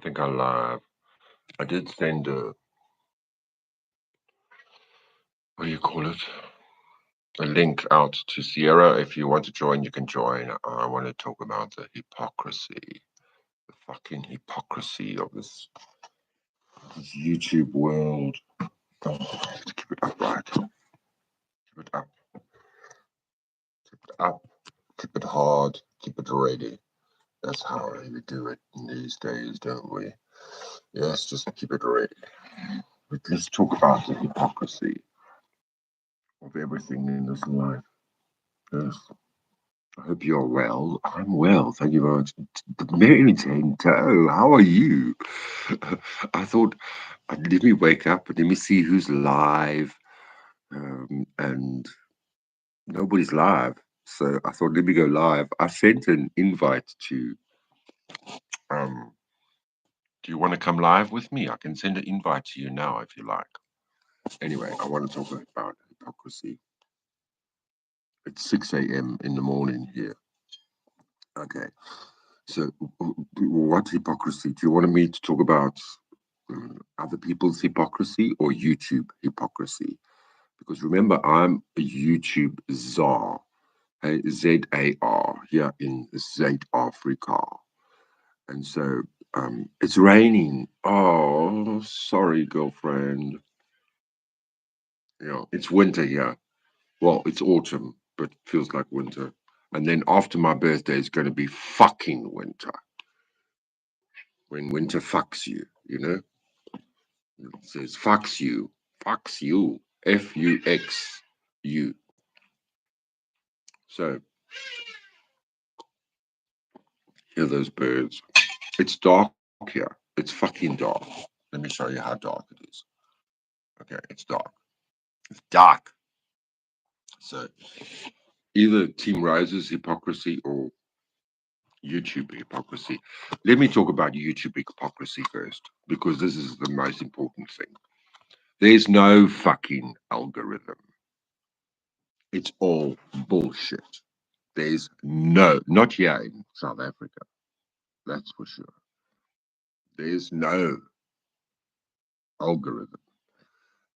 think I live. I did send what do you call it? A link out to Sierra. If you want to join, you can join. I want to talk about the hypocrisy, the fucking hypocrisy of this YouTube world. Oh, keep it up, right? Keep it up. Keep it up. Keep it hard. Keep it ready. That's how we do it in these days, don't we? Yes, just keep it ready. But let's talk about the hypocrisy of everything in this life. Yes. I hope you're well. I'm well. Thank you very much. Mary Tinto, how are you? I thought, let me wake up and let me see who's live. And nobody's live. So I thought, let me go live. I sent an invite to, um, do you want to come live with me? I can send an invite to you now if you like. Anyway, I want to talk about hypocrisy. It's 6 a.m. in the morning here. Okay. So, what hypocrisy? Do you want me to talk about other people's hypocrisy or YouTube hypocrisy? Because remember, I'm a YouTube czar, ZAR, here in South Africa. And so it's raining. Oh, sorry, girlfriend. It's winter here. Well, it's autumn, but feels like winter. And then after my birthday, it's going to be fucking winter. When winter fucks you, you know? It says fucks you, FUXU. So, hear those birds. It's dark here. It's fucking dark. Let me show you how dark it is. Okay, it's dark. It's dark. So, either Team Rose's hypocrisy or YouTube hypocrisy. Let me talk about YouTube hypocrisy first, because this is the most important thing. There's no fucking algorithm. It's all bullshit. There's no, not here in South Africa, that's for sure. There's no algorithm.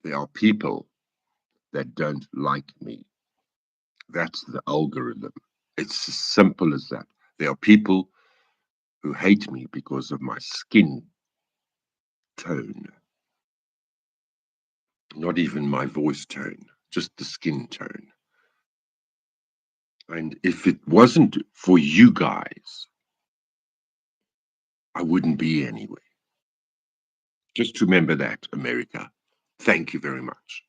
There are people that don't like me. That's the algorithm. It's as simple as that. There are people who hate me because of my skin tone, not even my voice tone, just the skin tone. And if it wasn't for you guys, I wouldn't be anywhere. Just remember that, America. Thank you very much.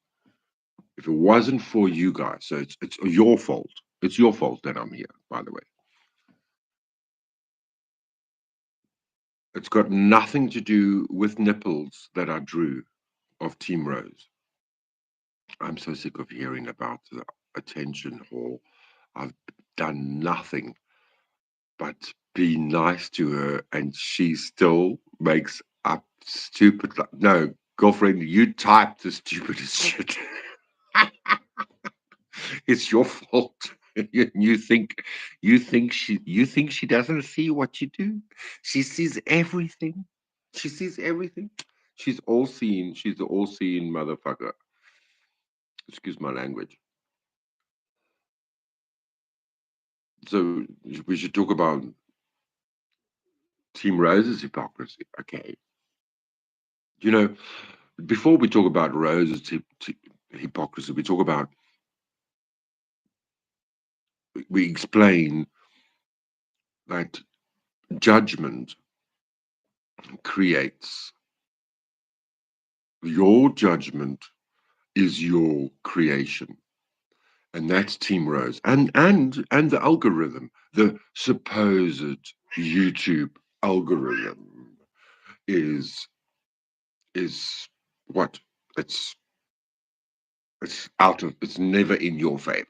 If it wasn't for you guys, so it's your fault. It's your fault that I'm here, by the way. It's got nothing to do with nipples that I drew of Team Rose. I'm so sick of hearing about the attention whore. I've done nothing but be nice to her, and she still makes up stupid. No, girlfriend, you typed the stupidest shit. It's your fault. You think she doesn't see what you do. She sees everything. She sees everything. She's all seeing. She's the all seeing motherfucker. Excuse my language. So we should talk about Team Rose's hypocrisy. Okay. You know, before we talk about Rose's hypocrisy, we explain that judgment creates. Your judgment is your creation, and that's Team Rose, and the algorithm, the supposed YouTube algorithm is what it's it's never in your favor.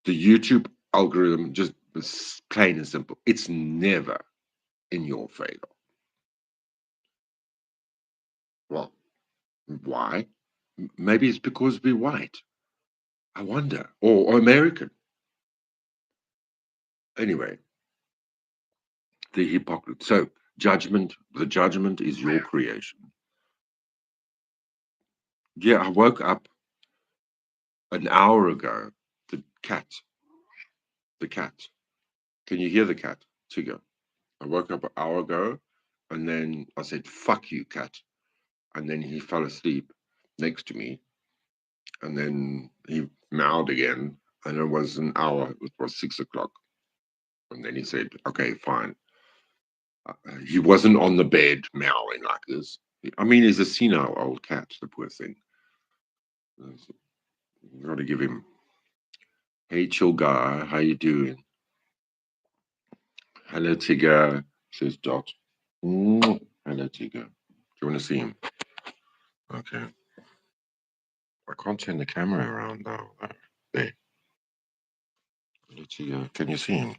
The YouTube algorithm just is plain and simple. It's never in your favor. Well, why? Maybe it's because we're white. I wonder, or American. Anyway, the hypocrisy. So Judgment, the judgment is your creation. Yeah, I woke up an hour ago. The cat, the cat. Can you hear the cat, Tigger? I woke up an hour ago and then I said, fuck you, cat. And then he fell asleep next to me. And then he meowed again. And it was an hour, it was 6 o'clock. And then he said, okay, fine. He wasn't on the bed meowing like this. I mean, he's a senile old cat, the poor thing. You got to give him, hey, chill guy, how you doing? Hello, Tigger, says Dot. Hello, Tigger. Do you want to see him? Okay. I can't turn the camera around now. There. Hello, Tigger. Can you see him?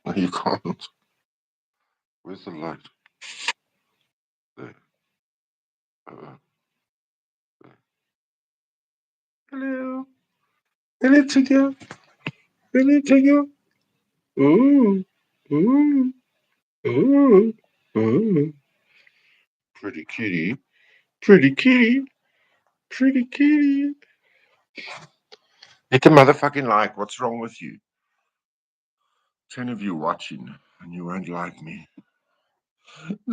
No, you can't. Where's the light? There. Uh, there. Hello. Hello, Tigger. Hello, Tigger. Ooh. Ooh. Ooh. Ooh. Pretty kitty. Pretty kitty. Pretty kitty. Hit the motherfucking like. What's wrong with you? 10 of you watching and you won't like me.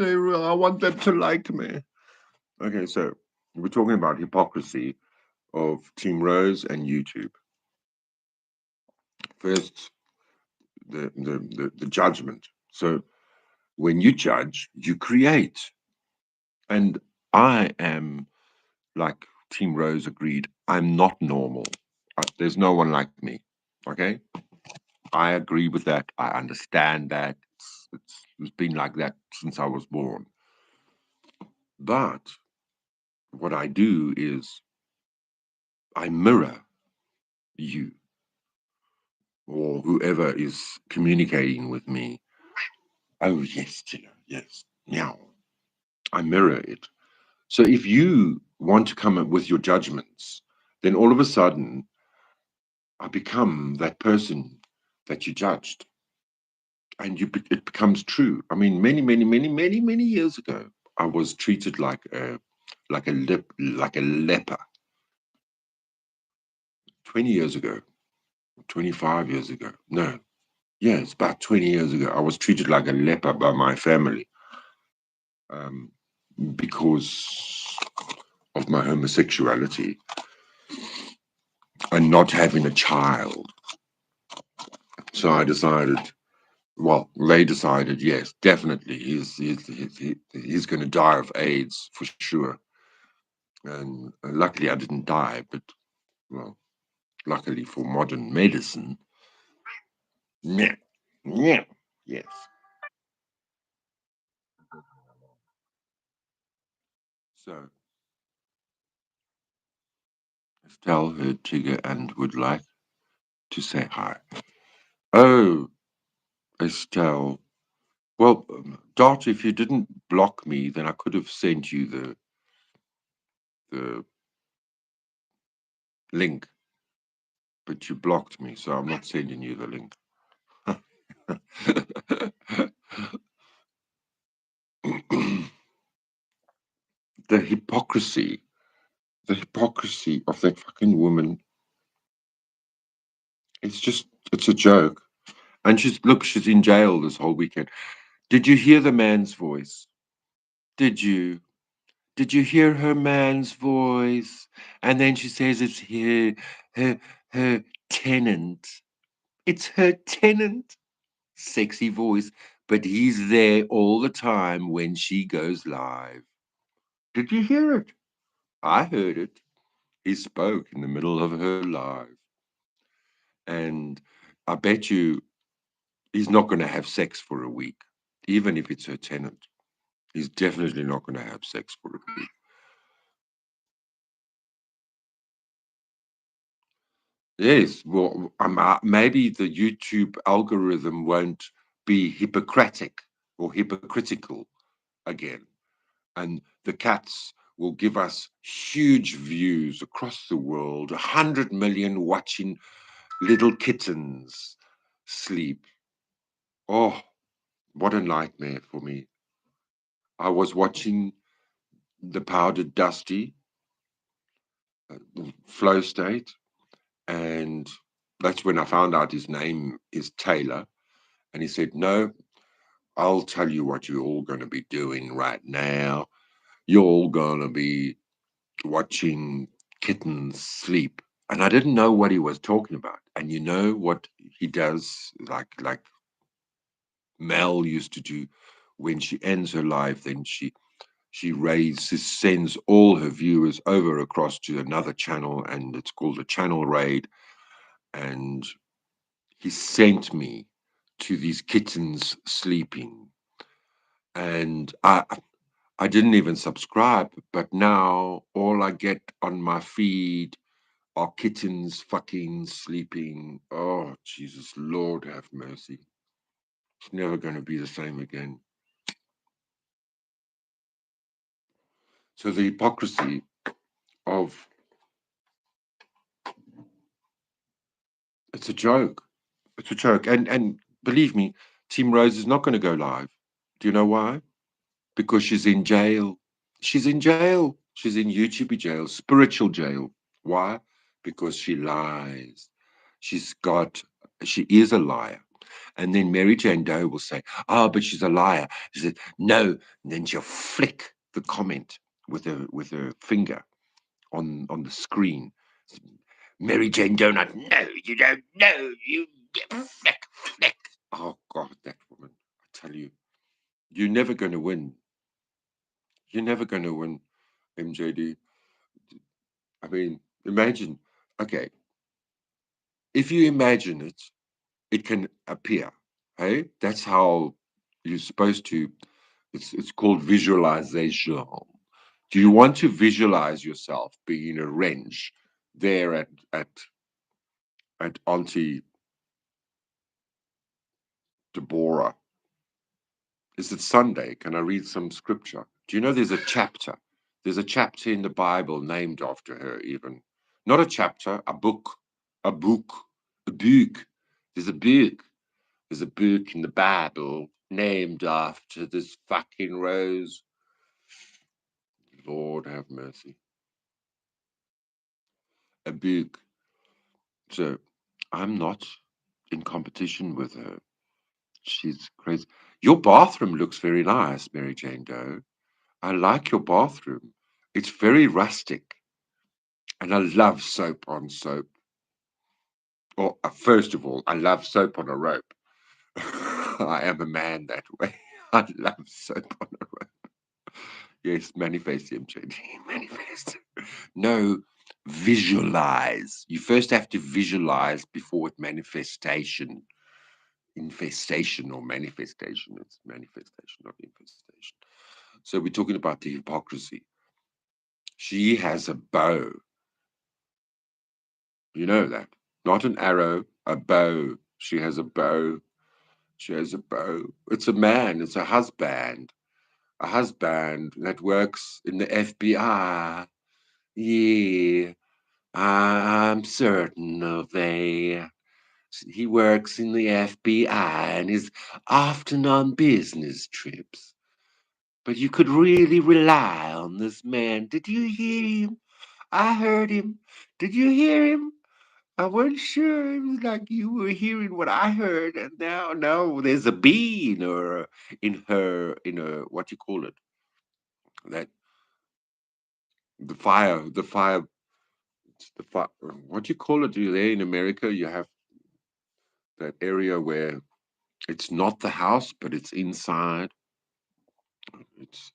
I want them to like me. Okay, so we're talking about hypocrisy of Team Rose and YouTube. First, the judgment. So when you judge, you create. And I am, like Team Rose agreed, I'm not normal. There's no one like me. Okay? I agree with that. I understand that. It's been like that since I was born. But what I do is I mirror you or whoever is communicating with me. Oh, yes, Tina, yes, meow. I mirror it. So if you want to come up with your judgments, then all of a sudden I become that person that you judged. And it becomes true. I mean, many years ago, I was treated like a leper. 20 years ago, 25 years ago. No, yeah, it's about 20 years ago. I was treated like a leper by my family um, because of my homosexuality and not having a child. So I decided, well, they decided, yes, definitely, he's going to die of AIDS for sure. And luckily, I didn't die, but well, luckily for modern medicine, yeah, yeah, yes. So Estelle heard Tigger and would like to say hi. Oh, Estelle. Well, Dot, if you didn't block me, then I could have sent you the link, but you blocked me, so I'm not sending you the link. the hypocrisy, the hypocrisy of that fucking woman. It's a joke. And she's in jail this whole weekend. Did you hear the man's voice? Did you? Did you hear her man's voice? And then she says it's her, her tenant. It's her tenant. Sexy voice, but he's there all the time when she goes live. Did you hear it? I heard it. He spoke in the middle of her live. And I bet you he's not going to have sex for a week, even if it's her tenant. He's definitely not going to have sex for a week. Yes, well, maybe the YouTube algorithm won't be hypocritic or hypocritical again. And the cats will give us huge views across the world, 100 million watching little kittens sleep. Oh, what a nightmare for me. I was watching the Powdered Dusty flow state, and that's when I found out his name is Taylor. And he said, "No, I'll tell you what you're all going to be doing right now. You're all going to be watching kittens sleep." And I didn't know what he was talking about. And you know what he does, like Mel used to do when she ends her life, then sends all her viewers over across to another channel, and it's called a channel raid. And he sent me to these kittens sleeping, and I didn't even subscribe, but now all I get on my feed are kittens fucking sleeping. Oh, Jesus, Lord have mercy. It's never going to be the same again. So the hypocrisy of it's a joke. It's a joke. And believe me, Team Rose is not going to go live. Do you know why? Because she's in jail. She's in jail. She's in YouTube jail, spiritual jail. Why? Because she lies. She's got, she is a liar. And then Mary Jane Doe will say, "Oh, but she's a liar." She said, "No." And then she'll flick the comment with her finger on the screen. Mary Jane Donut, no, you don't know. You flick, flick. Oh God, that woman. I tell you, you're never going to win. You're never going to win, MJD. I mean, imagine, okay, if you imagine it, it can appear. Hey, that's how you're supposed to. It's called visualization. Do you want to visualize yourself being a wrench there at Auntie Deborah? Is it Sunday? Can I read some scripture? Do you know there's a chapter? There's a chapter in the Bible named after her, even. Not a chapter, a book. A book. A book. There's a book. There's a book in the Bible named after this fucking Rose. Lord have mercy. A book. So I'm not in competition with her. She's crazy. Your bathroom looks very nice, Mary Jane Doe. I like your bathroom. It's very rustic. And I love soap on soap. Or, first of all, I love soap on a rope. I am a man that way. I love soap on a rope. Yes, manifest, MJD. Manifest. No, visualize. You first have to visualize before it manifestation. Infestation or manifestation. It's manifestation, not infestation. So we're talking about the hypocrisy. She has a bow. You know that. Not an arrow, a bow. She has a bow. She has a bow. It's a man, it's a husband. A husband that works in the FBI. Yeah, I'm certain of that. He works in the FBI and is often on business trips. But you could really rely on this man. Did you hear him? I heard him. Did you hear him? I wasn't sure. It was like you were hearing what I heard, and now, no, there's a bee in her, what you call it? That the fire, the fire. What do you call it? You there in America? You have that area where it's not the house, but it's inside. It's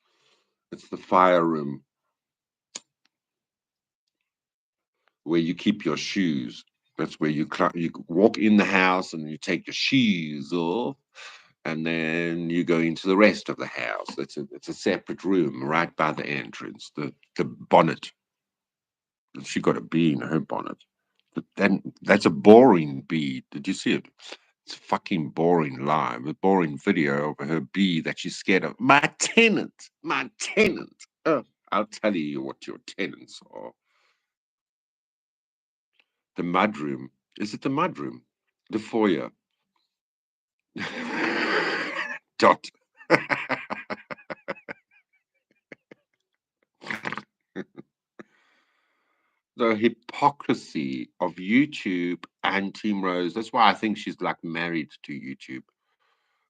it's the fire room where you keep your shoes. That's where you walk in the house and you take your shoes off, and then you go into the rest of the house. It's a separate room right by the entrance. The bonnet. She got a bee in her bonnet. But then that's a boring bee. Did you see it? It's a fucking boring live, a boring video of her bee that she's scared of. My tenant, my tenant. Oh, I'll tell you what your tenants are. The mudroom. Is it the mudroom? The foyer. Dot. The hypocrisy of YouTube and Team Rose. That's why I think she's like married to YouTube.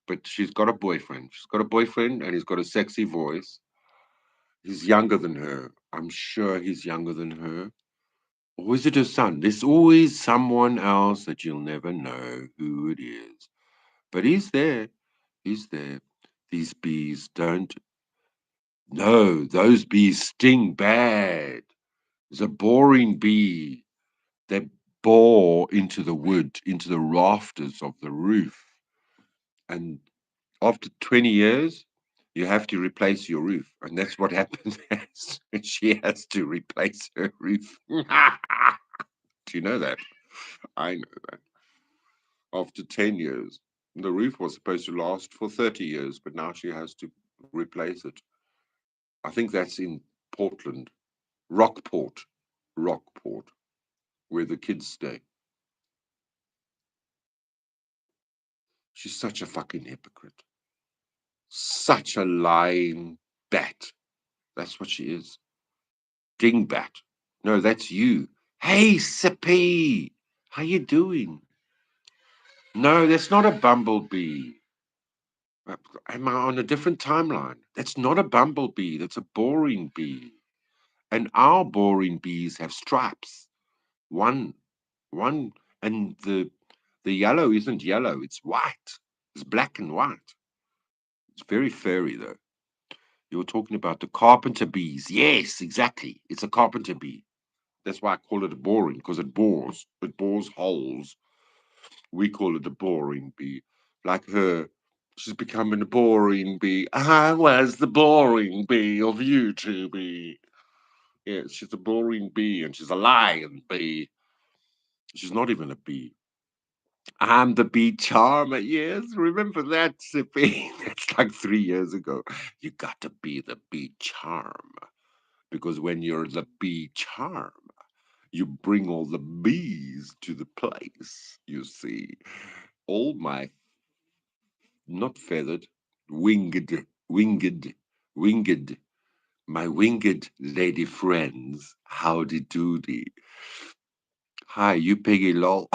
But she's got a boyfriend. She's got a boyfriend and he's got a sexy voice. He's younger than her. I'm sure he's younger than her. Or is it her son? There's always someone else that you'll never know who it is. But he's there. He's there. These bees don't. No, those bees sting bad. It's a boring bee. They bore into the wood, into the rafters of the roof. And after 20 years, you have to replace your roof. And that's what happens. She has to replace her roof. Do you know that? I know that. After 10 years, the roof was supposed to last for 30 years, but now she has to replace it. I think that's in Portland, Rockport, Rockport, where the kids stay. She's such a fucking hypocrite. Such a lying bat. That's what she is. Dingbat. No, that's you. Hey, Sippy. How you doing? No, that's not a bumblebee. Am I on a different timeline? That's not a bumblebee. That's a boring bee. And our boring bees have stripes. One, one, and the yellow isn't yellow. It's white. It's black and white. It's very furry though. You were talking about the carpenter bees. Yes, exactly. It's a carpenter bee. That's why I call it a boring, because it bores. It bores holes. We call it a boring bee. Like her, she's becoming a boring bee. I was the boring bee of YouTube. Yes, she's a boring bee and she's a lion bee. She's not even a bee. I'm the bee charmer. Yes, remember that, Sippy? That's like 3 years ago. You got to be the bee charm because when you're the bee charm, you bring all the bees to the place, you see. All my, not feathered, winged, my winged lady friends, howdy doody. Hi, you Piggy lol.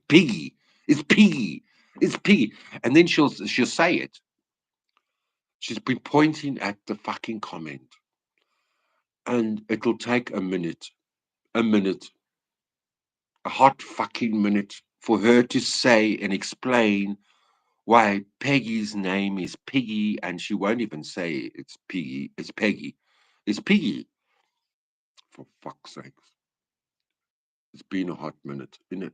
Piggy, it's Piggy, it's Piggy. And then she'll say it. She's been pointing at the fucking comment. And it'll take a minute, a hot fucking minute for her to say and explain why Peggy's name is Piggy, and she won't even say it's Piggy, it's Peggy. It's Piggy. For fuck's sake. It's been a hot minute, isn't it?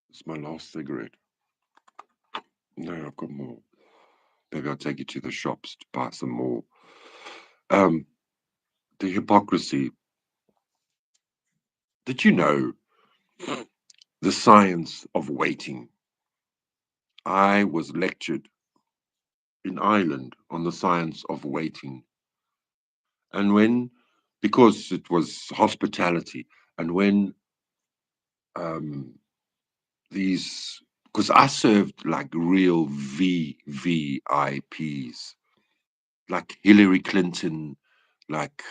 It's my last cigarette. No, I've got more. Maybe I'll take you to the shops to buy some more. Um, the hypocrisy. Did you know the science of waiting? I was lectured in Ireland on the science of waiting. And when, because it was hospitality, and when um, these, because I served like real VVIPs, like Hillary Clinton, like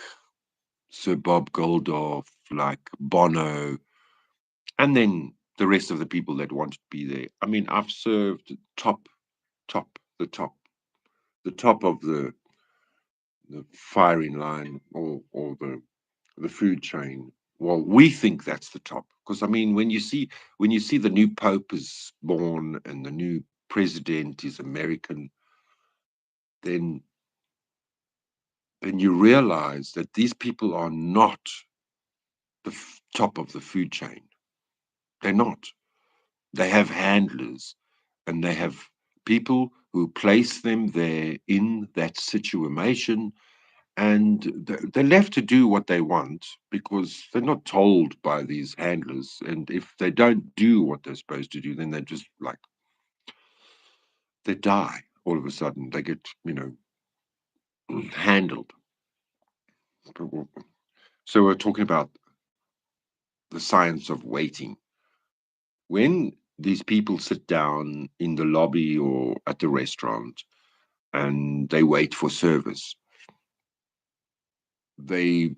Sir Bob Geldof, like Bono, and then the rest of the people that wanted to be there. I mean, I've served top, the top, the top of the firing line or the food chain. Well, we think that's the top because I mean, when you see the new pope is born and the new president is American, then you realize that these people are not the top of the food chain. They're not. They have handlers and they have people who place them there in that situation and they're left to do what they want because they're not told by these handlers. And if they don't do what they're supposed to do, then they just like they die all of a sudden. They get handled. So we're talking about the science of waiting. When these people sit down in the lobby or at the restaurant, and they wait for service. They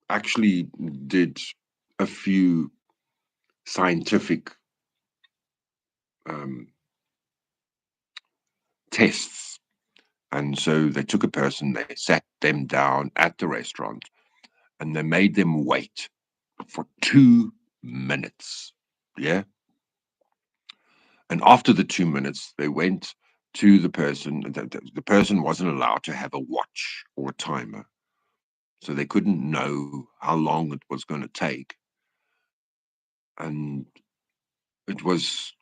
actually did a few scientific um, tests. And so they took a person, they sat them down at the restaurant, and they made them wait for 2 minutes. Yeah. And after the 2 minutes, they went to the person. The person wasn't allowed to have a watch or a timer. So they couldn't know how long it was going to take. And it was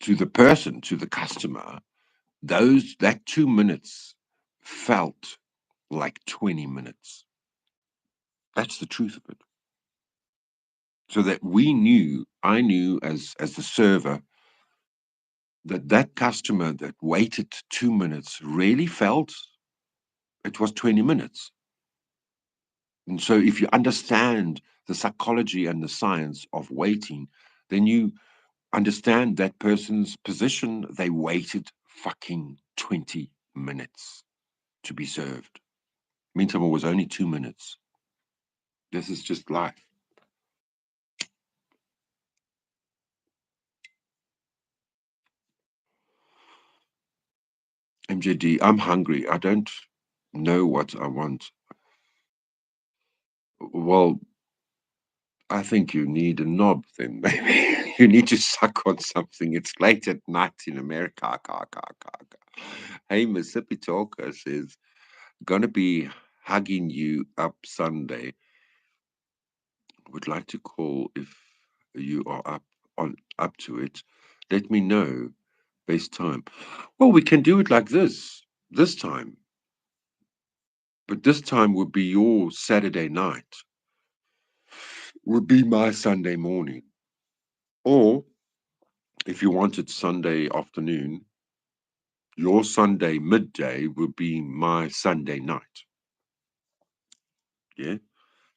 to the person, to the customer, that 2 minutes felt like 20 minutes. That's the truth of it. So that I knew as the server, that customer that waited 2 minutes really felt it was 20 minutes. And so if you understand the psychology and the science of waiting, then you understand that person's position. They waited fucking 20 minutes to be served. Meantime, it was only 2 minutes. This is just life. MJD, I'm hungry. I don't know what I want. Well, I think you need a knob then, maybe. You need to suck on something. It's late at night in America. Hey, Mississippi Talker says, gonna be hugging you up Sunday. Would like to call if you are up to it. Let me know. Best time. Well, we can do it like this time. But this time would be your Saturday night, would be my Sunday morning. Or if you wanted Sunday afternoon, your Sunday midday would be my Sunday night. Yeah?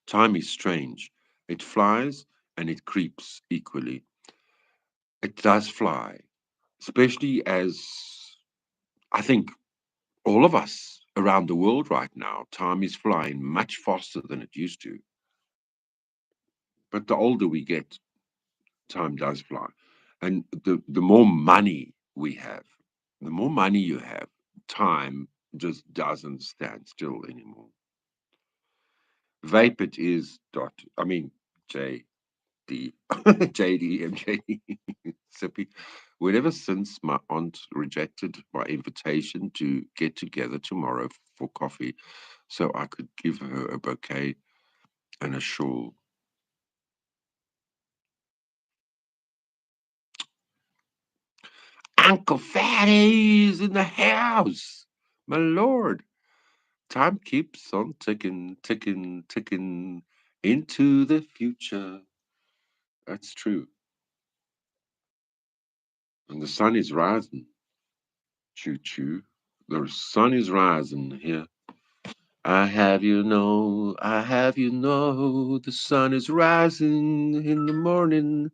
Time is strange. It flies and it creeps equally. It does fly, especially as I think all of us around the world right now, time is flying much faster than it used to. But the older we get, time does fly. And the more money we have, the more money you have, time just doesn't stand still anymore. Vape it is dot, I mean, J D J D M J Sippy. Whenever since my aunt rejected my invitation to get together tomorrow for coffee so I could give her a bouquet and a shawl. Uncle Fatty's in the house. My lord. Time keeps on ticking, ticking, ticking into the future. That's true. And the sun is rising. Choo choo. The sun is rising here. I have you know, the sun is rising in the morning.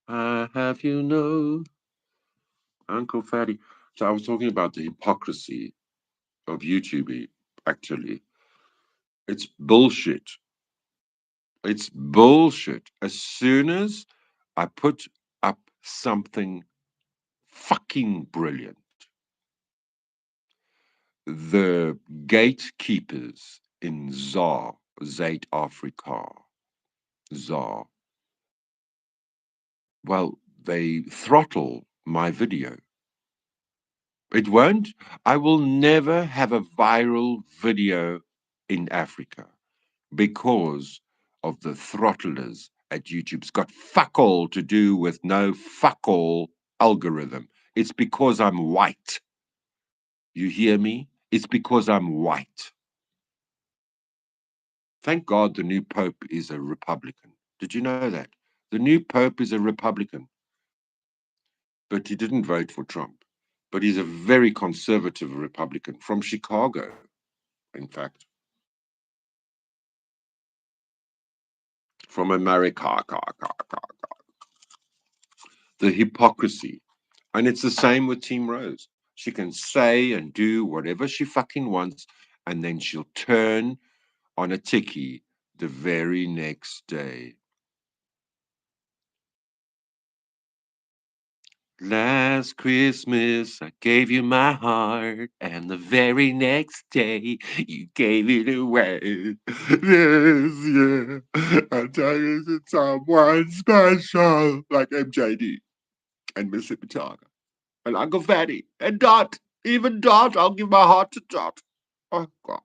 I have you know, Uncle Fatty. So I was talking about the hypocrisy of YouTube, actually. It's bullshit. It's bullshit. As soon as I put up something fucking brilliant, the gatekeepers in Zuid-Afrika, ZAR, well, they throttle my video. It won't. I will never have a viral video in Africa because of the throttlers at YouTube. It's got fuck all to do with no fuck all algorithm. It's because I'm white. You hear me? It's because I'm white. Thank God the new Pope is a Republican. Did you know that? The new Pope is a Republican, but he didn't vote for Trump. But he's a very conservative Republican from Chicago, in fact, from America. The hypocrisy. And it's the same with Team Rose. She can say and do whatever she fucking wants, and then she'll turn on a ticky the very next day. Last Christmas, I gave you my heart, and the very next day, you gave it away. This year, I tell you to someone special, like MJD and Mississippi Tiger, and Uncle Fatty, and Dot. Even Dot, I'll give my heart to Dot. Oh, God.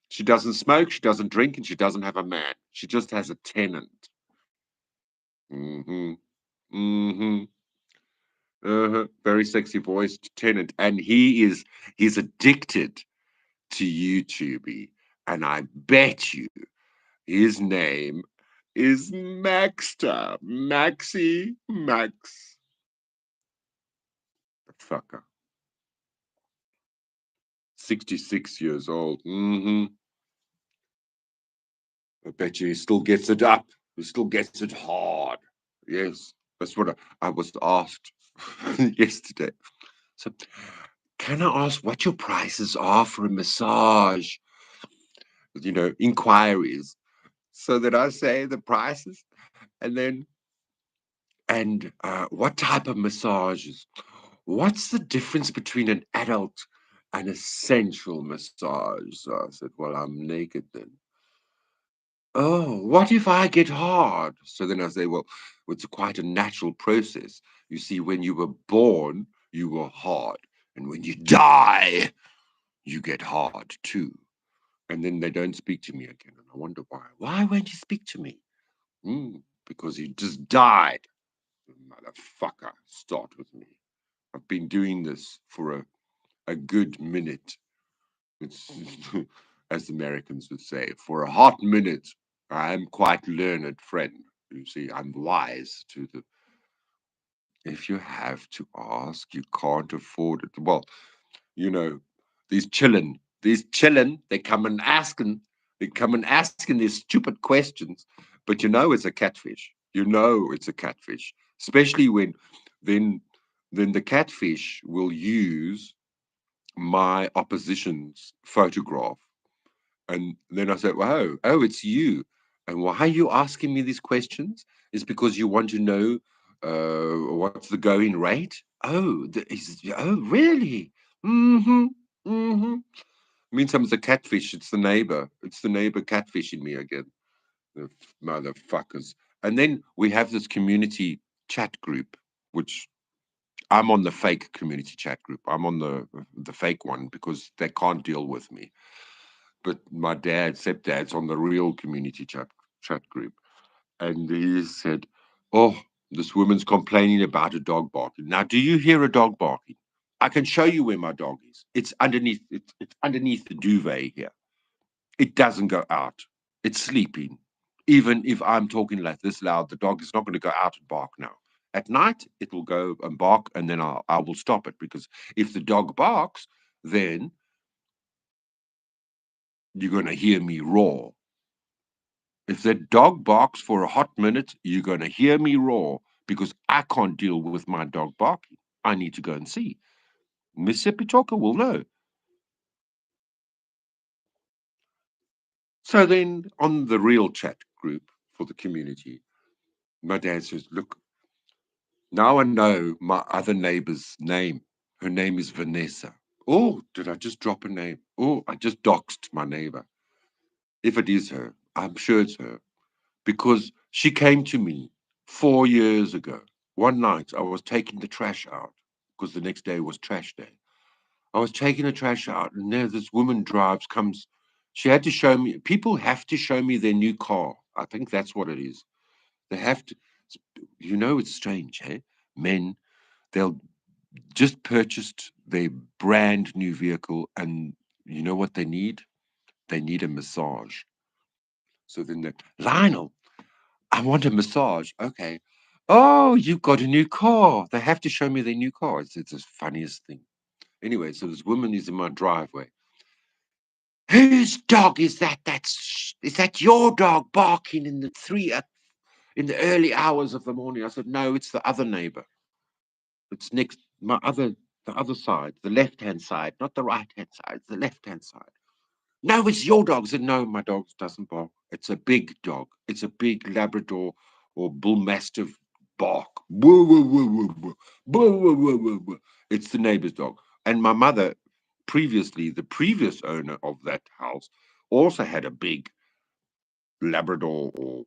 She doesn't smoke, she doesn't drink, and she doesn't have a man. She just has a tenant. Mm-hmm. Mm-hmm. Very sexy voiced tenant, and he's addicted to YouTube, and I bet you his name is Maxter, Maxi Max, the fucker, 66 years old. I bet you he still gets it up. He still gets it hard. Yes, that's what I was asked yesterday. So, can I ask what your prices are for a massage? Inquiries, so that I say the prices, and then what type of massages? What's the difference between an adult and a sensual massage? So I said, well, I'm naked then. Oh, what if I get hard? So then I say, well, it's quite a natural process. You see, when you were born, you were hard. And when you die, you get hard too. And then they don't speak to me again. And I wonder why. Why won't you speak to me? Because he just died. Motherfucker, start with me. I've been doing this for a good minute. It's, as the Americans would say, for a hot minute. I am quite learned, friend. You see, I'm wise to the. If you have to ask, you can't afford it. Well, you know, these chillin, they come and asking these stupid questions, but it's a catfish. It's a catfish, especially when then then the catfish will use my opposition's photograph, and then I said, "Oh, it's you." And why are you asking me these questions? Is because you want to know what's the going rate? Oh, really? Mm-hmm. Mm-hmm. Meantime, it's a catfish. It's the neighbor. It's the neighbor catfishing me again. The motherfuckers. And then we have this community chat group, which I'm on the fake community chat group. I'm on the fake one because they can't deal with me. But my dad, stepdad's on the real community chat group, and he said, "Oh, this woman's complaining about a dog barking. Now, do you hear a dog barking? I can show you where my dog is. It's underneath. It's underneath the duvet here. It doesn't go out. It's sleeping. Even if I'm talking like this loud, the dog is not going to go out and bark now. At night, it will go and bark, and then I will stop it because if the dog barks, then you're going to hear me roar. If that dog barks for a hot minute, you're going to hear me roar because I can't deal with my dog barking. I need to go and see. Mississippi Talker will know. So then on the real chat group for the community, my dad says, look, now I know my other neighbor's name. Her name is Vanessa. Oh, did I just drop a name? Oh, I just doxed my neighbor. If it is her, I'm sure it's her because she came to me 4 years ago. One night I was taking the trash out because the next day was trash day. I was taking the trash out, and there this woman comes. She had to show me. People have to show me their new car. I think that's what it is. They have to. It's strange, eh? Men, they'll just purchased their brand new vehicle, and you know what they need? They need a massage. So then they, Lionel, I want a massage. Okay. Oh, you've got a new car. They have to show me their new car. It's the funniest thing. Anyway, so this woman is in my driveway. Whose dog is that? Is that your dog barking in the 3? in the early hours of the morning. I said, no, it's the other neighbor. It's next, the other side, the left-hand side, not the right-hand side, it's the left-hand side. No, it's your dog. I said, no, my dog doesn't bark. It's a big dog. It's a big Labrador or Bull Mastiff bark. Whoa, whoa, whoa, whoa, whoa. Whoa, whoa, whoa, whoa, whoa. It's the neighbor's dog. And my mother, previously, the previous owner of that house, also had a big Labrador or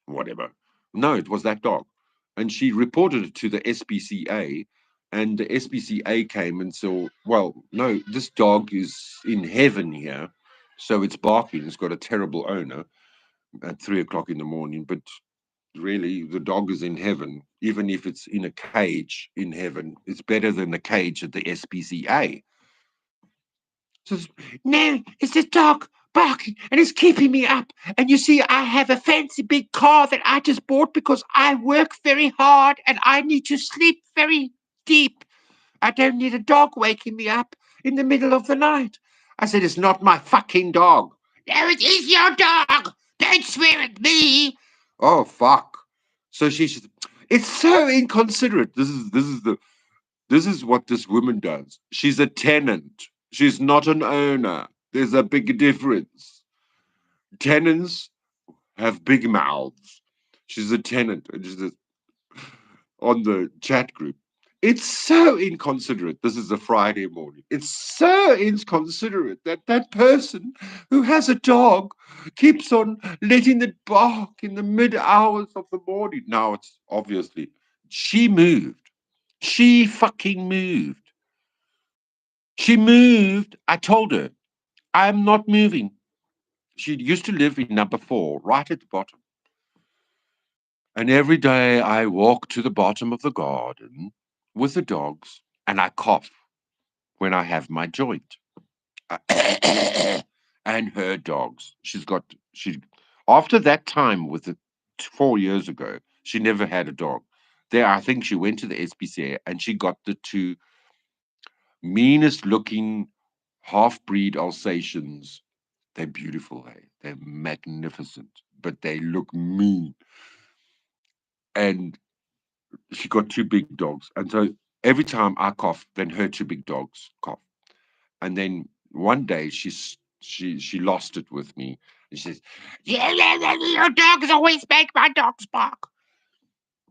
whatever. No, it was that dog. And she reported it to the SPCA, and the SPCA came and said, well, no, this dog is in heaven here. So it's barking. It's got a terrible owner at 3 o'clock in the morning. But really, the dog is in heaven. Even if it's in a cage in heaven, it's better than the cage at the SPCA. Says, no, it's the dog barking and it's keeping me up. And you see, I have a fancy big car that I just bought because I work very hard and I need to sleep very deep. I don't need a dog waking me up in the middle of the night. I said, it's not my fucking dog. No, it is your dog. Don't swear at me. Oh, fuck. So she said, it's so inconsiderate. This is what this woman does. She's a tenant. She's not an owner. There's a big difference. Tenants have big mouths. She's a tenant. And she's on the chat group. It's so inconsiderate. This is a Friday morning. It's so inconsiderate that that person who has a dog keeps on letting it bark in the mid hours of the morning. Now it's obviously she moved. She fucking moved. She moved. I told her, I'm not moving. She used to live in number 4, right at the bottom. And every day I walk to the bottom of the garden with the dogs and I cough when I have my joint. And her dogs. She after that time with it 4 years ago, she never had a dog. There, I think she went to the SPCA and she got the two meanest looking half breed Alsatians. They're beautiful, hey? They're magnificent, but they look mean. And she got two big dogs. And so every time I cough, then her two big dogs cough. And then one day she lost it with me. And she says, yeah, your dogs always make my dogs bark.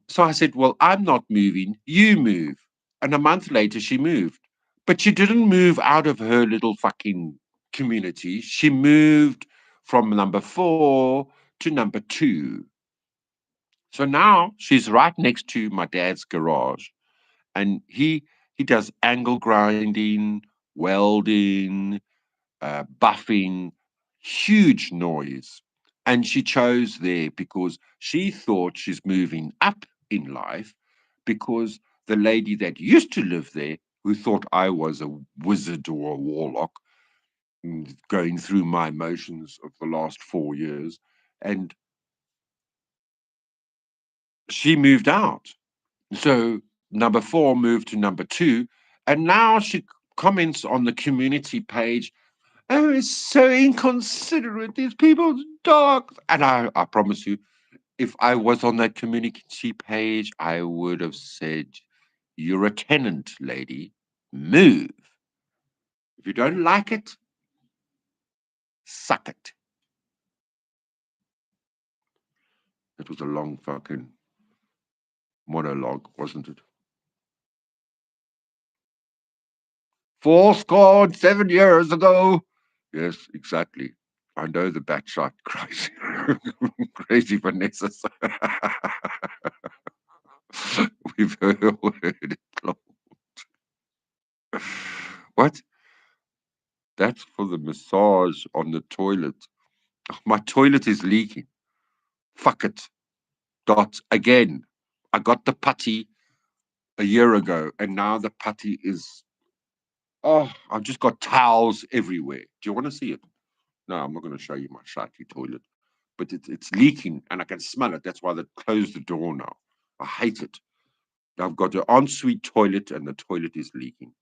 So I said, well, I'm not moving, you move. And a month later, she moved. But she didn't move out of her little fucking community. She moved from number 4 to number 2. So now she's right next to my dad's garage. And he does angle grinding, welding, buffing, huge noise. And she chose there because she thought she's moving up in life because the lady that used to live there, who thought I was a wizard or a warlock, going through my motions of the last 4 years, and she moved out. So number 4 moved to number 2, and now she comments on the community page. Oh, it's so inconsiderate. These people's dogs. And I promise you, if I was on that community page, I would have said, you're a tenant, lady. Move. If you don't like it, suck it. It was a long fucking monologue, wasn't it? 7 years ago. Yes, exactly. I know the batshot crazy, crazy Vanessa. We've all heard it. What? That's for the massage on the toilet. My toilet is leaking. Fuck it. Dot again. I got the putty a year ago, and now the putty is. Oh, I've just got towels everywhere. Do you want to see it? No, I'm not going to show you my shitty toilet, but it's leaking, and I can smell it. That's why they closed the door now. I hate it. I've got an ensuite toilet, and the toilet is leaking.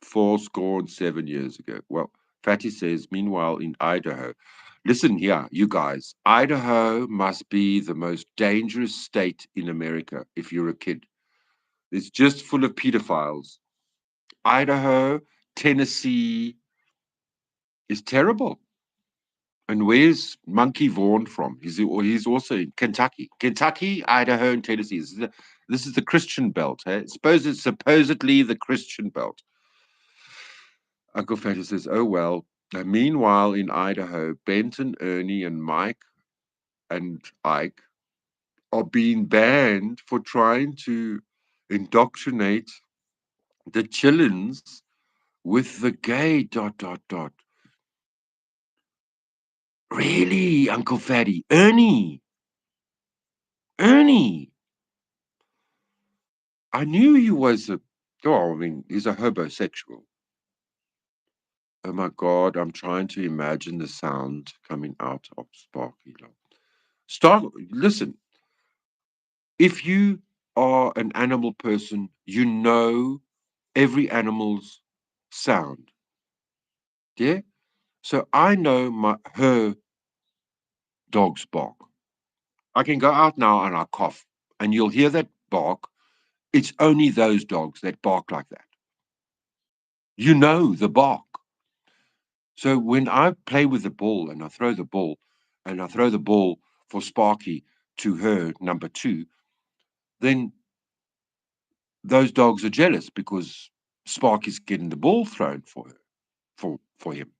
4 score and 7 years ago. Well, Fatty says, meanwhile, in Idaho, Listen here, you guys. Idaho must be the most dangerous state in America if you're a kid. It's just full of pedophiles. Idaho, Tennessee is terrible. And where's Monkey Vaughn from? He's also in Kentucky. Kentucky, Idaho, and Tennessee. This is the Christian belt. Hey? It's supposedly the Christian belt. Uncle Fatty says, oh, well. Meanwhile, in Idaho, Benton, Ernie, and Mike and Ike are being banned for trying to indoctrinate the chillins with the gay ... Really, Uncle Fatty? Ernie. I knew he was I mean, he's a homosexual. Oh my God, I'm trying to imagine the sound coming out of Sparky. Listen, if you are an animal person, you know every animal's sound. Yeah? So I know her dog's bark. I can go out now and I cough, and you'll hear that bark. It's only those dogs that bark like that. You know the bark. So when I play with the ball and I throw the ball and I throw the ball for Sparky to her number two, then those dogs are jealous because Sparky's getting the ball thrown for her, for him.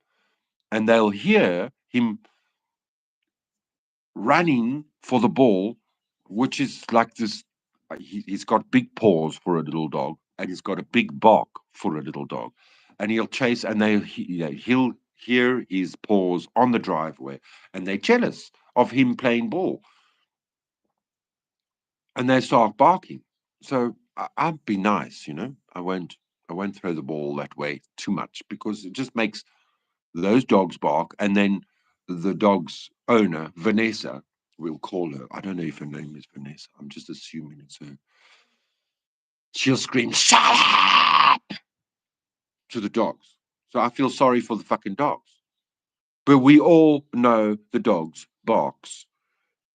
And they'll hear him running for the ball, which is like this. He's got big paws for a little dog, and he's got a big bark for a little dog, and he'll chase, and he'll hear his paws on the driveway, and they're jealous of him playing ball, and they start barking. So I'd be nice, you know. I won't throw the ball that way too much because it just makes those dogs bark, and then the dog's owner, Vanessa, we'll call her. I don't know if her name is Vanessa. I'm just assuming it's her. She'll scream, "Shut up!" to the dogs. So I feel sorry for the fucking dogs. But we all know the dogs barks.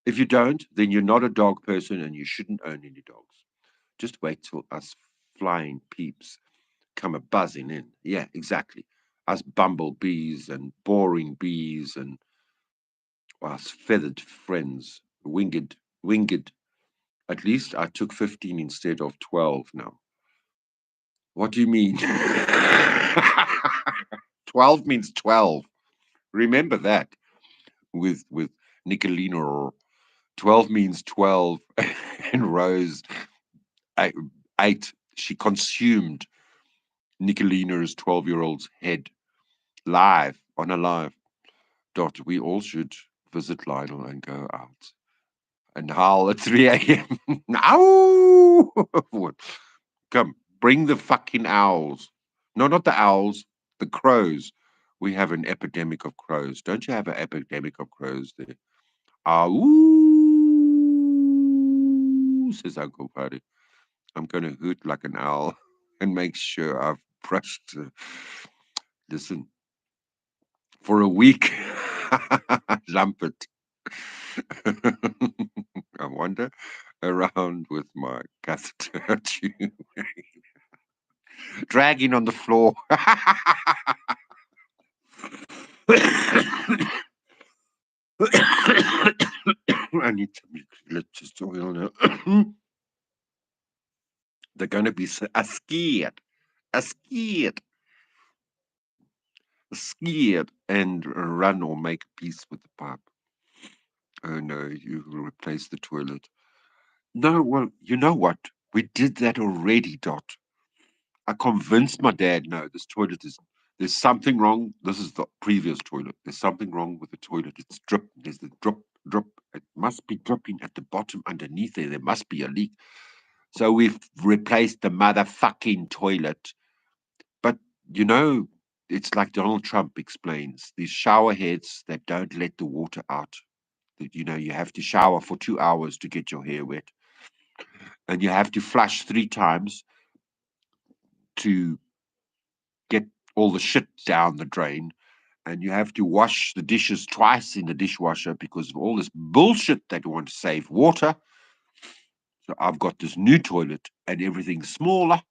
If you don't, then you're not a dog person and you shouldn't own any dogs. Just wait till us flying peeps come a buzzing in. Yeah, exactly. Us bumblebees and boring bees and us feathered friends, winged. At least I took 15 instead of 12 now. What do you mean? 12 means 12. Remember that with Nicolina. 12 means 12. And Rose ate. She consumed Nicolina's 12-year-old's head live on a live. Dot, we all should visit Lionel and go out and howl at 3 a.m. Ow! Come, bring the fucking owls. No, not the owls, the crows. We have an epidemic of crows. Don't you have an epidemic of crows there? Ow, says Uncle Paddy. I'm going to hoot like an owl and make sure I've brushed. Listen, for a week, lump it. I wander around with my catheter tube, dragging on the floor. I need to let just oil now. They're going to be scared, scared, scared, and run or make peace with the pipe. Oh no, you replace the toilet. No, well, you know what? We did that already, Dot. I convinced my dad, no, this toilet is, there's something wrong. This is the previous toilet. There's something wrong with the toilet. It's drip. There's the drip. It must be dripping at the bottom underneath there. There must be a leak. So we've replaced the motherfucking toilet. But, you know, it's like Donald Trump explains, these shower heads that don't let the water out. You know, you have to shower for 2 hours to get your hair wet. And you have to flush 3 times to get all the shit down the drain. and you have to wash the dishes twice in the dishwasher because of all this bullshit that want to save water. So I've got this new toilet and everything's smaller,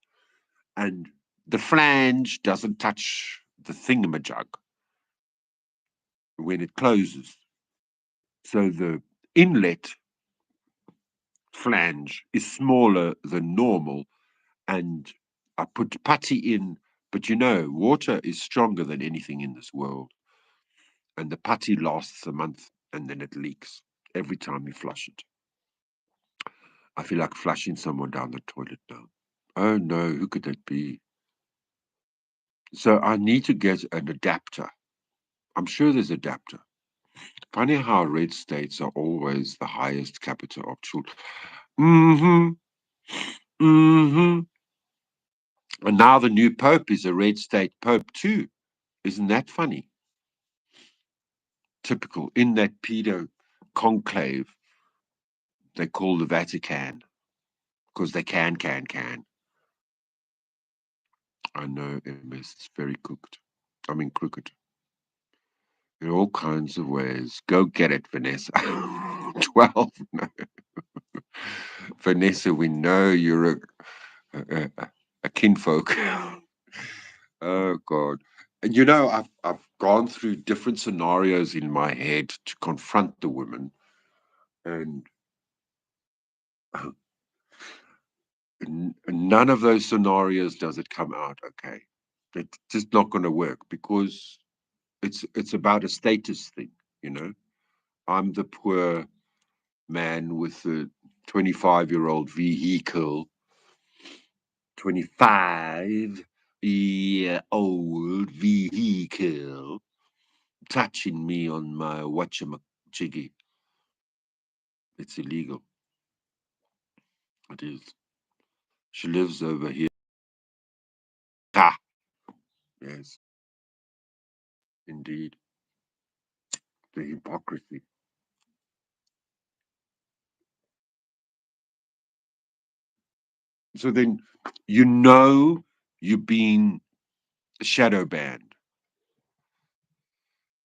and the flange doesn't touch the thingamajig when it closes. So the inlet flange is smaller than normal, and I put putty in, but water is stronger than anything in this world, and the putty lasts a month and then it leaks every time you flush it. I feel like flushing someone down the toilet now. Oh no, who could that be? So I need to get an adapter. I'm sure there's an adapter. Funny how red states are always the highest capita of children. Mm-hmm. Mm-hmm. And now the new pope is a red state pope too. Isn't that funny? Typical. In that pedo conclave they call the Vatican because they can. I know, MS. It's very cooked. I mean, crooked in all kinds of ways. Go get it, Vanessa. 12. No. Vanessa, we know you're a kinfolk. Oh, God. And I've gone through different scenarios in my head to confront the women, and none of those scenarios does it come out okay. It's just not going to work because it's about a status thing, you know. I'm the poor man with the 25-year-old vehicle, 25-year-old vehicle touching me on my whatchamajiggy. It's illegal. It is. She lives over here. Ah, yes, indeed. The hypocrisy. So then you're being shadow banned.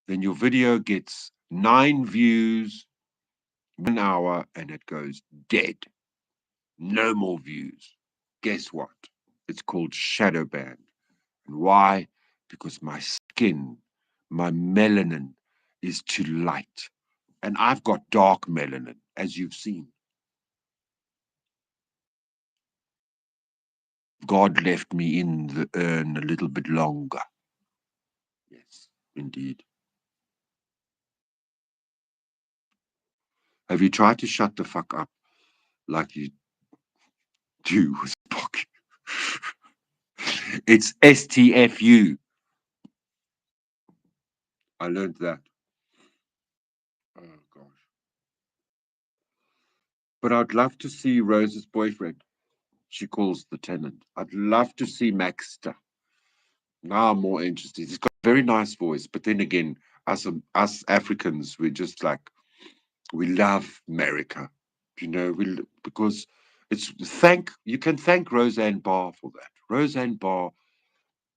Then your video gets 9 views, 1 hour, and it goes dead. No more views. Guess what? It's called shadow ban. And why? Because my skin, my melanin is too light. And I've got dark melanin, as you've seen. God left me in the urn a little bit longer. Yes, indeed. Have you tried to shut the fuck up like you do with Spock? It's STFU. I learned that. Oh, gosh. But I'd love to see Rose's boyfriend. She calls the tenant. I'd love to see Maxter. Now I'm more interested. He's got a very nice voice, but then again, us Africans, we're just like we love America, because you can thank Roseanne Barr for that. Roseanne Barr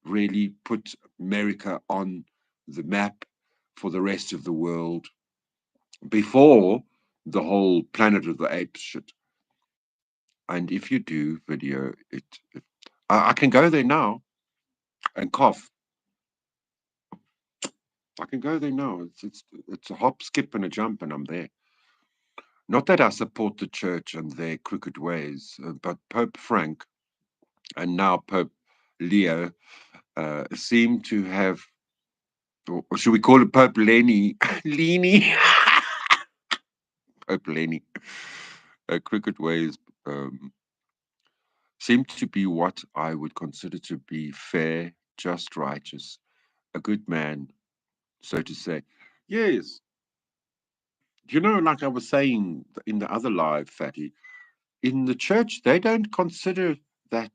really put America on the map for the rest of the world before the whole Planet of the Apes shit. And if you do video, I can go there now and cough. I can go there now. It's a hop, skip, and a jump, and I'm there. Not that I support the church and their crooked ways, but Pope Frank and now Pope Leo seem to have, or should we call it Pope Lenny? Lenny? Pope Lenny. Crooked ways seem to be what I would consider to be fair, just, righteous, a good man, so to say. Yes. Like I was saying in the other live, Fatty, in the church, they don't consider that,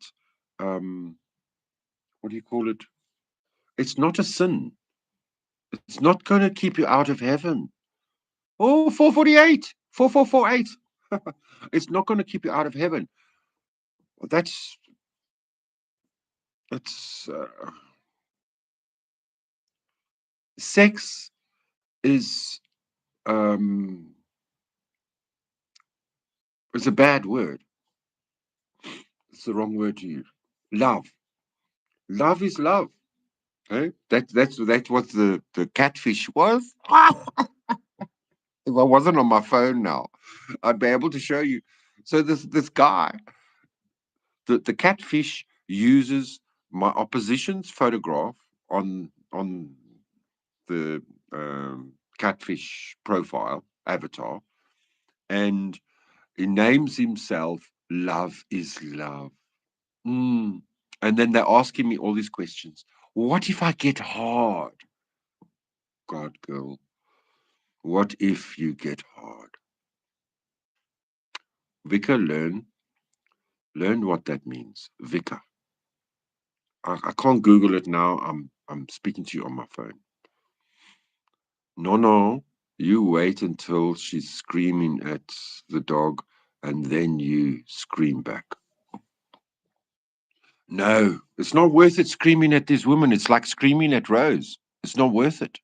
what do you call it? It's not a sin. It's not going to keep you out of heaven. Oh, 448, 4448. It's not going to keep you out of heaven. That's, that's, Sex is um it's a bad word. It's the wrong word to use. Love. Love is love. Eh? That's what the catfish was. If I wasn't on my phone now, I'd be able to show you. So this guy, the catfish uses my opposition's photograph on the catfish profile avatar, and he names himself Love is Love. Mm. And then they're asking me all these questions. What if I get hard? God, girl, what if you get hard? Vicar, learn what that means. Vicar. I can't Google it now. I'm speaking to you on my phone. No, no. You wait until she's screaming at the dog, and then you scream back. No, it's not worth it screaming at this woman. It's like screaming at Rose. It's not worth it.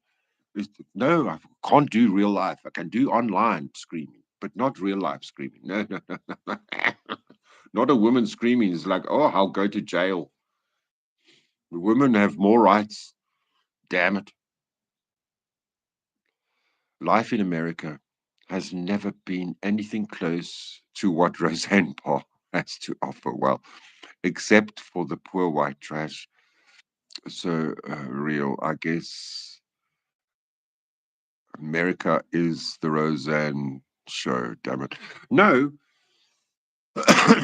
No, I can't do real life. I can do online screaming, but not real life screaming. No, no, no, no. Not a woman screaming. It's like, oh, I'll go to jail. Women have more rights. Damn it. Life in America has never been anything close to what Roseanne Barr has to offer. Well, except for the poor white trash. So real, I guess America is the Roseanne show. Damn it! No,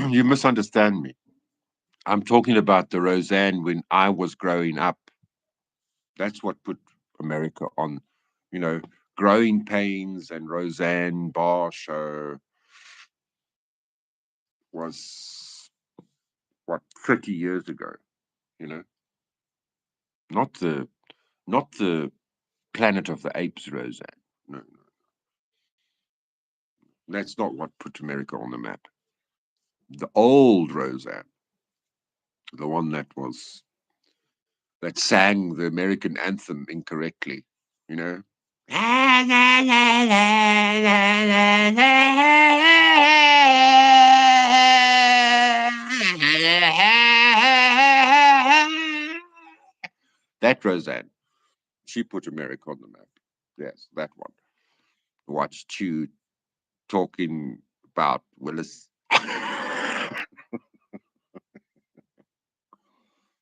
you misunderstand me. I'm talking about the Roseanne when I was growing up. That's what put America on, you know, Growing Pains and Roseanne Barr show was what 30 years ago, you know, not the not the Planet of the Apes Roseanne. No, no, that's not what put America on the map. The old Roseanne, the one that sang the American anthem incorrectly, you know. That Roseanne. She put America on the map. Yes, that one. Watched you talking about Willis.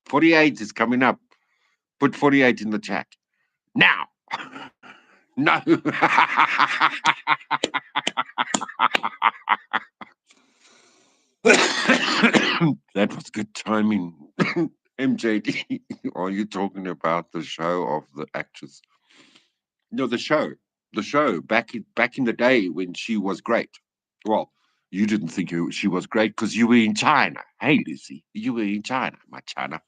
48 is coming up. Put 48 in the chat. Now. No. That was good timing. MJD, are you talking about the show of the actress? No, the show back in the day when she was great. Well, you didn't think she was great because you were in China. Hey, Lucy, you were in China, my China.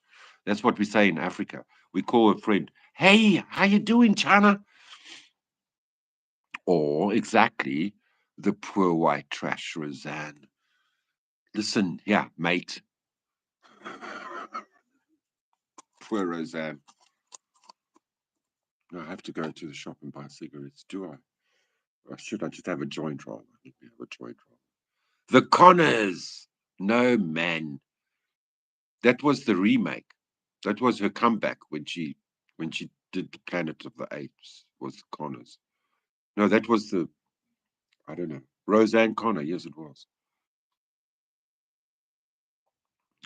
That's what we say in Africa. We call a friend, hey, how you doing, China? Or exactly the poor white trash Roseanne. Listen, yeah, mate. Poor Roseanne. I have to go to the shop and buy cigarettes. Do I? Or should I just have a joint roll? Let me have a joint roll. The Connors. No, man. That was the remake. That was her comeback when she did the Planet of the Apes. Was Connors? No, that was the I don't know Roseanne Connor. Yes, it was.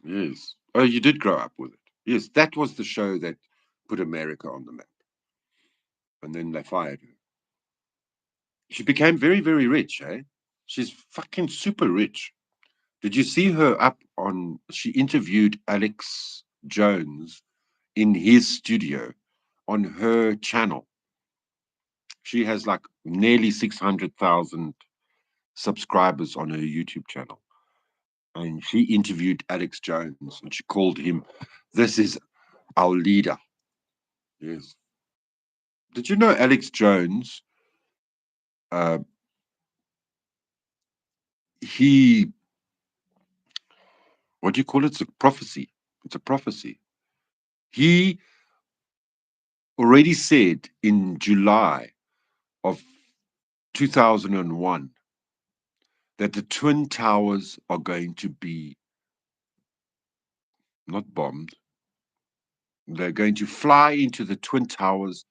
Yes. Oh, you did grow up with it. Yes, that was the show that put America on the map. And then they fired her. She became very, very rich, eh? She's fucking super rich. Did you see her up on? She interviewed Alex Jones in his studio on her channel. She has like nearly 600,000 subscribers on her YouTube channel. And she interviewed Alex Jones and she called him, this is our leader. Yes. Did you know Alex Jones? Uh, he, what do you call it? It's a prophecy. It's a prophecy. He already said in July of 2001 that the Twin Towers are going to be not bombed. They're going to fly into the Twin Towers,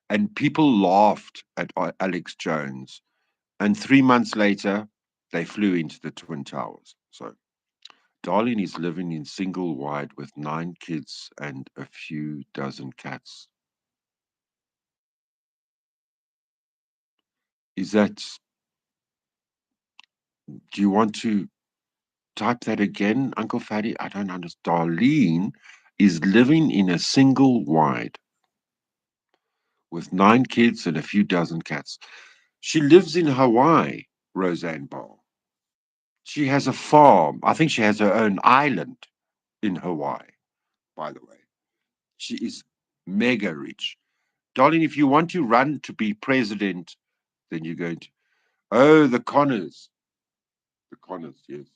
and people laughed at Alex Jones. And 3 months later, they flew into the Twin Towers. So Darlene is living in single wide with 9 kids and a few dozen cats. Is that, do you want to type that again, Uncle Fatty? I don't understand. Darlene is living in a single wide with 9 kids and a few dozen cats. She lives in Hawaii, Roseanne Barr. She has a farm. I think she has her own island in Hawaii, by the way. She is mega rich. Darling, if you want to run to be president, then you're going to. Oh, the Connors. The Connors, yes.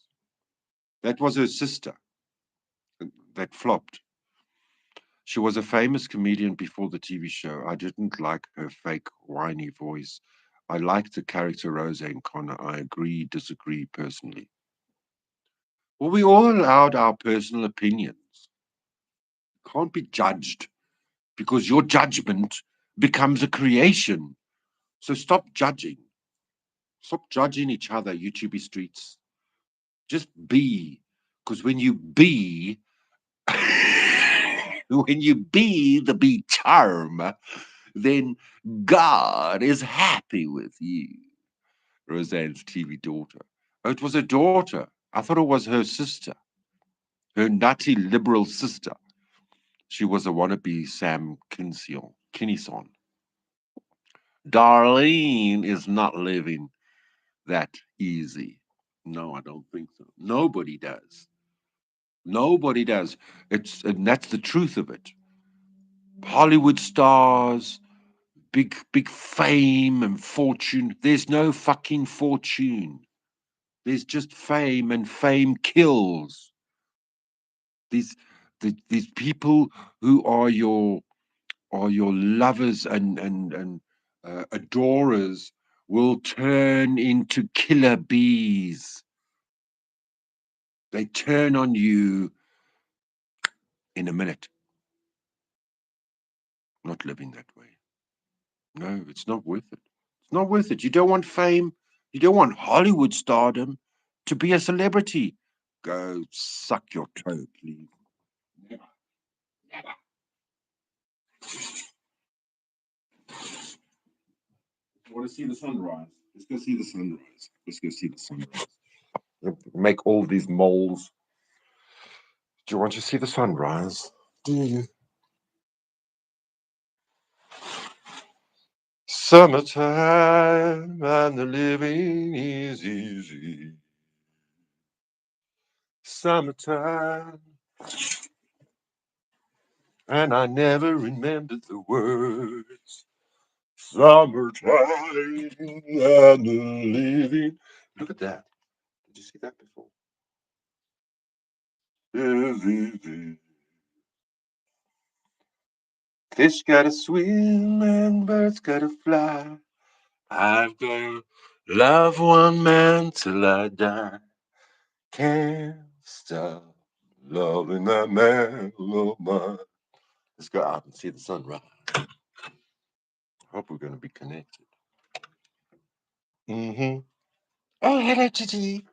That was her sister that flopped. She was a famous comedian before the TV show. I didn't like her fake, whiny voice. I liked the character Roseanne Connor. I agree, disagree personally. Well, we all allowed our personal opinions. Can't be judged because your judgment becomes a creation. So stop judging. Stop judging each other, YouTube streets. Just be. Because when you be, when you be the be charm, then God is happy with you. Roseanne's TV daughter. Oh, it was her daughter. I thought it was her sister, her nutty liberal sister. She was a wannabe Sam Kinison. Darlene is not living that easy. No, I don't think so. Nobody does. Nobody does. And that's the truth of it. Hollywood stars, big fame and fortune. There's no fucking fortune. There's just fame, and fame kills. These these people who are your lovers and adorers will turn into killer bees. They turn on you in a minute. Not living that way. No, it's not worth it. It's not worth it. You don't want fame. You don't want Hollywood stardom to be a celebrity. Go suck your toe, please. Never, never. You want to see the sunrise? Let's go see the sunrise. Let's go see the sunrise. Make all these moles. Do you want to see the sunrise? Do you? Summertime and the living is easy. Summertime and I never remembered the words. Summertime and the living. Look at that. Did you see that before? Is easy. Fish gotta swim and birds gotta fly. I've gotta love one man till I die. Can't stop loving that man of mine. Let's go out and see the sunrise. Hope we're gonna be connected. Mm-hmm. Oh, hello, Gigi.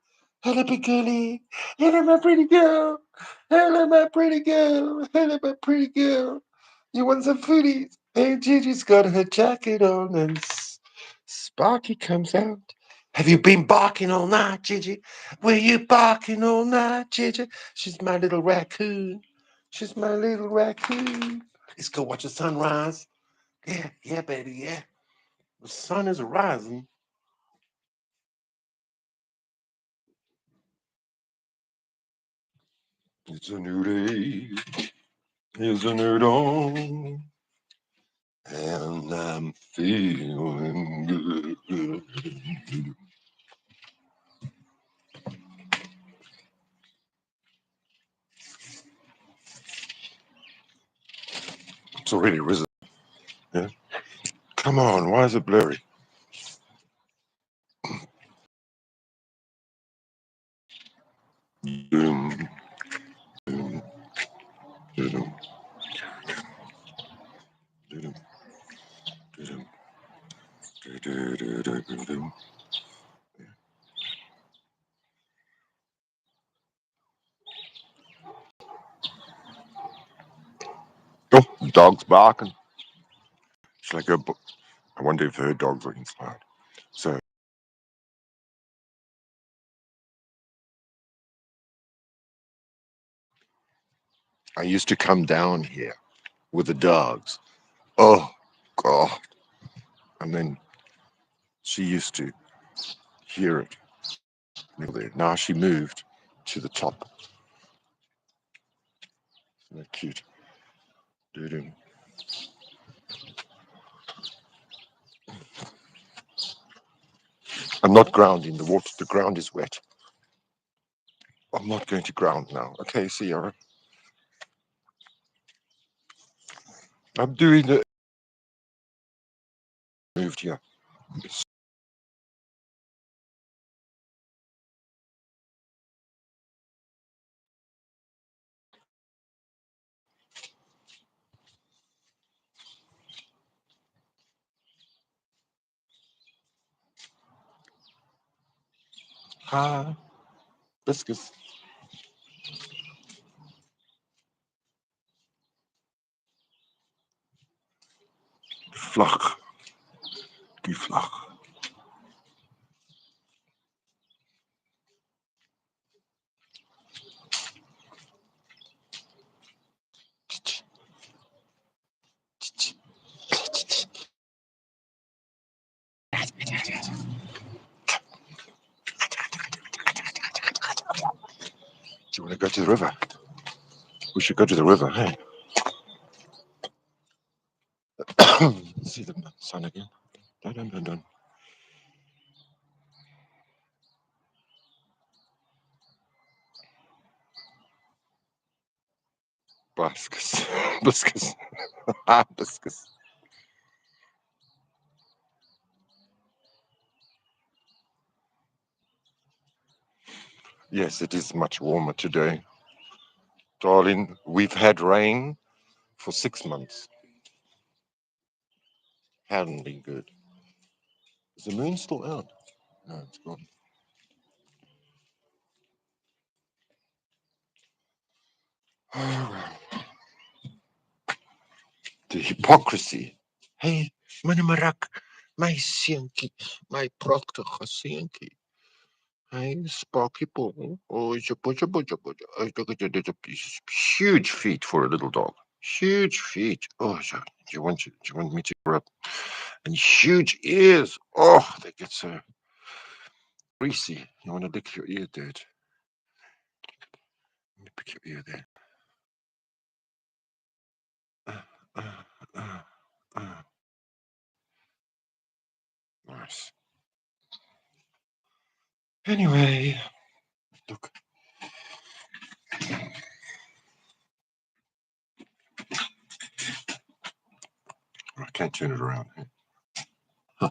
Hello, big girlie. Hello, my pretty girl. Hello, my pretty girl. Hello, my pretty girl. You want some foodies? Hey, Gigi's got her jacket on and Sparky comes out. Have you been barking all night, Gigi? Were you barking all night, Gigi? She's my little raccoon. She's my little raccoon. Let's go watch the sunrise. Yeah, yeah, baby, yeah. The sun is rising. It's a new day. It's a new dawn. And I'm feeling good. It's already risen. Come on, why is it blurry? Doom, doom, doom, doom, doom, doom, doom. Oh, the dog's barking. It's like I wonder if her dogs are inside. So I used to come down here with the dogs. Oh, God. And then she used to hear it. Now she moved to the top. Isn't that cute? Doo-doo. I'm not grounding the water. The ground is wet. I'm not going to ground now. Okay, Sierra. I'm doing the moved here. Ah, biscuits. Vlag. Die vlag. Do you want to go to the river? We should go to the river, hey? See the sun again. Dun, dun, dun, dun. Biscuits. Biscuits. Biscuits. Yes, it is much warmer today. Darling, we've had rain for 6 months. Hadn't been good. Is the moon still out? No, it's gone. Oh, well. The hypocrisy. Hey, meneer Marak, my seentjie, my prachtige seentjie. Hey, Sparky Ball. Oh, it's a huge feet for a little dog. Huge feet. Oh, so do you want me to grab? And huge ears. Oh, they get so greasy. You want to lick your ear, Dad? Let me pick your ear there. Uh, uh, uh, uh. Nice. Anyway, look. I can't turn it around. I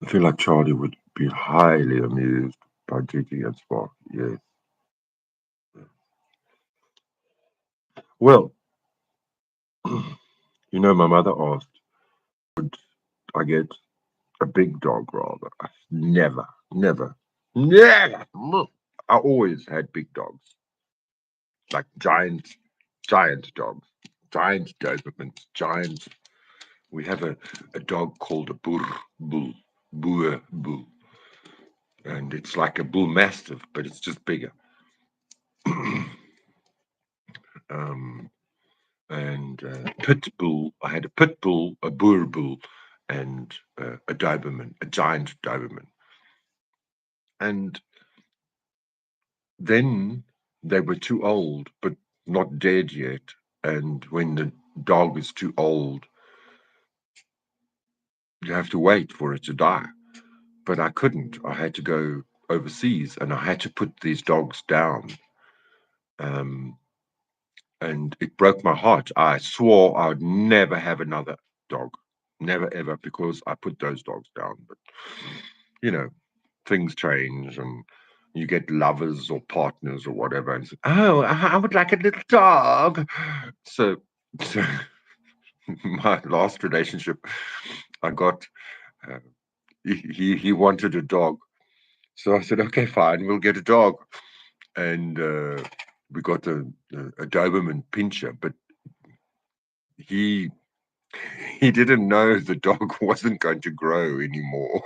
feel like Charlie would be highly amused by Gigi and Spark. Yes. Well, my mother asked, would I get a big dog rather? Never, never, never. I always had big dogs, like giant dogs, giant Dobermans, giant. We have a dog called a boer bull, and it's like a bull mastiff, but it's just bigger. um, and pit bull. I had a pit bull, a boer bull, and a Doberman, a giant Doberman. And then they were too old, but not dead yet. And when the dog is too old, you have to wait for it to die. But I couldn't. I had to go overseas, and I had to put these dogs down. Um, and it broke my heart. I swore I would never have another dog, never ever, because I put those dogs down. But you know, things change, and you get lovers or partners or whatever, and say, oh, I would like a little dog. So, so my last relationship, I got. Uh, he wanted a dog, so I said, okay, fine, we'll get a dog, and we got a Doberman Pinscher, but he he didn't know the dog wasn't going to grow anymore.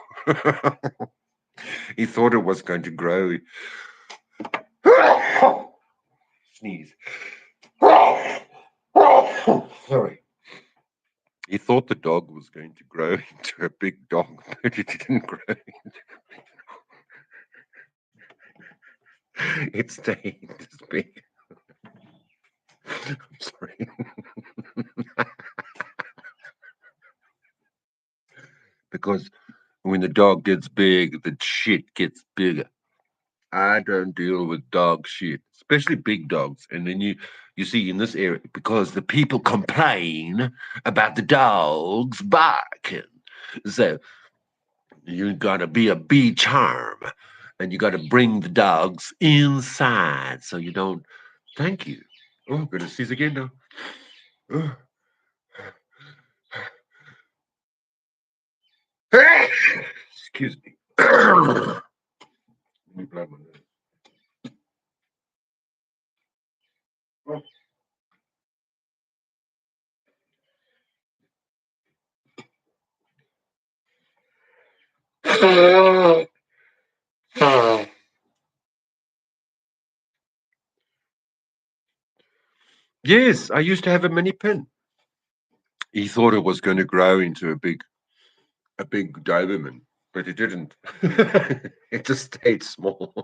He thought it was going to grow. Sneeze. Sorry. He thought the dog was going to grow into a big dog, but it didn't grow. It stayed this big. I'm sorry. Because when the dog gets big, the shit gets bigger. I don't deal with dog shit, especially big dogs. And then you see in this area, because the people complain about the dogs barking. So you gotta be a bee charm, and you gotta bring the dogs inside so you don't. Thank you. Oh, I'm gonna sneeze again now. Oh. Excuse me. Let me blow my nose. Yes, I used to have a mini pin. He thought it was going to grow into a big Doberman, but it didn't. It just stayed small.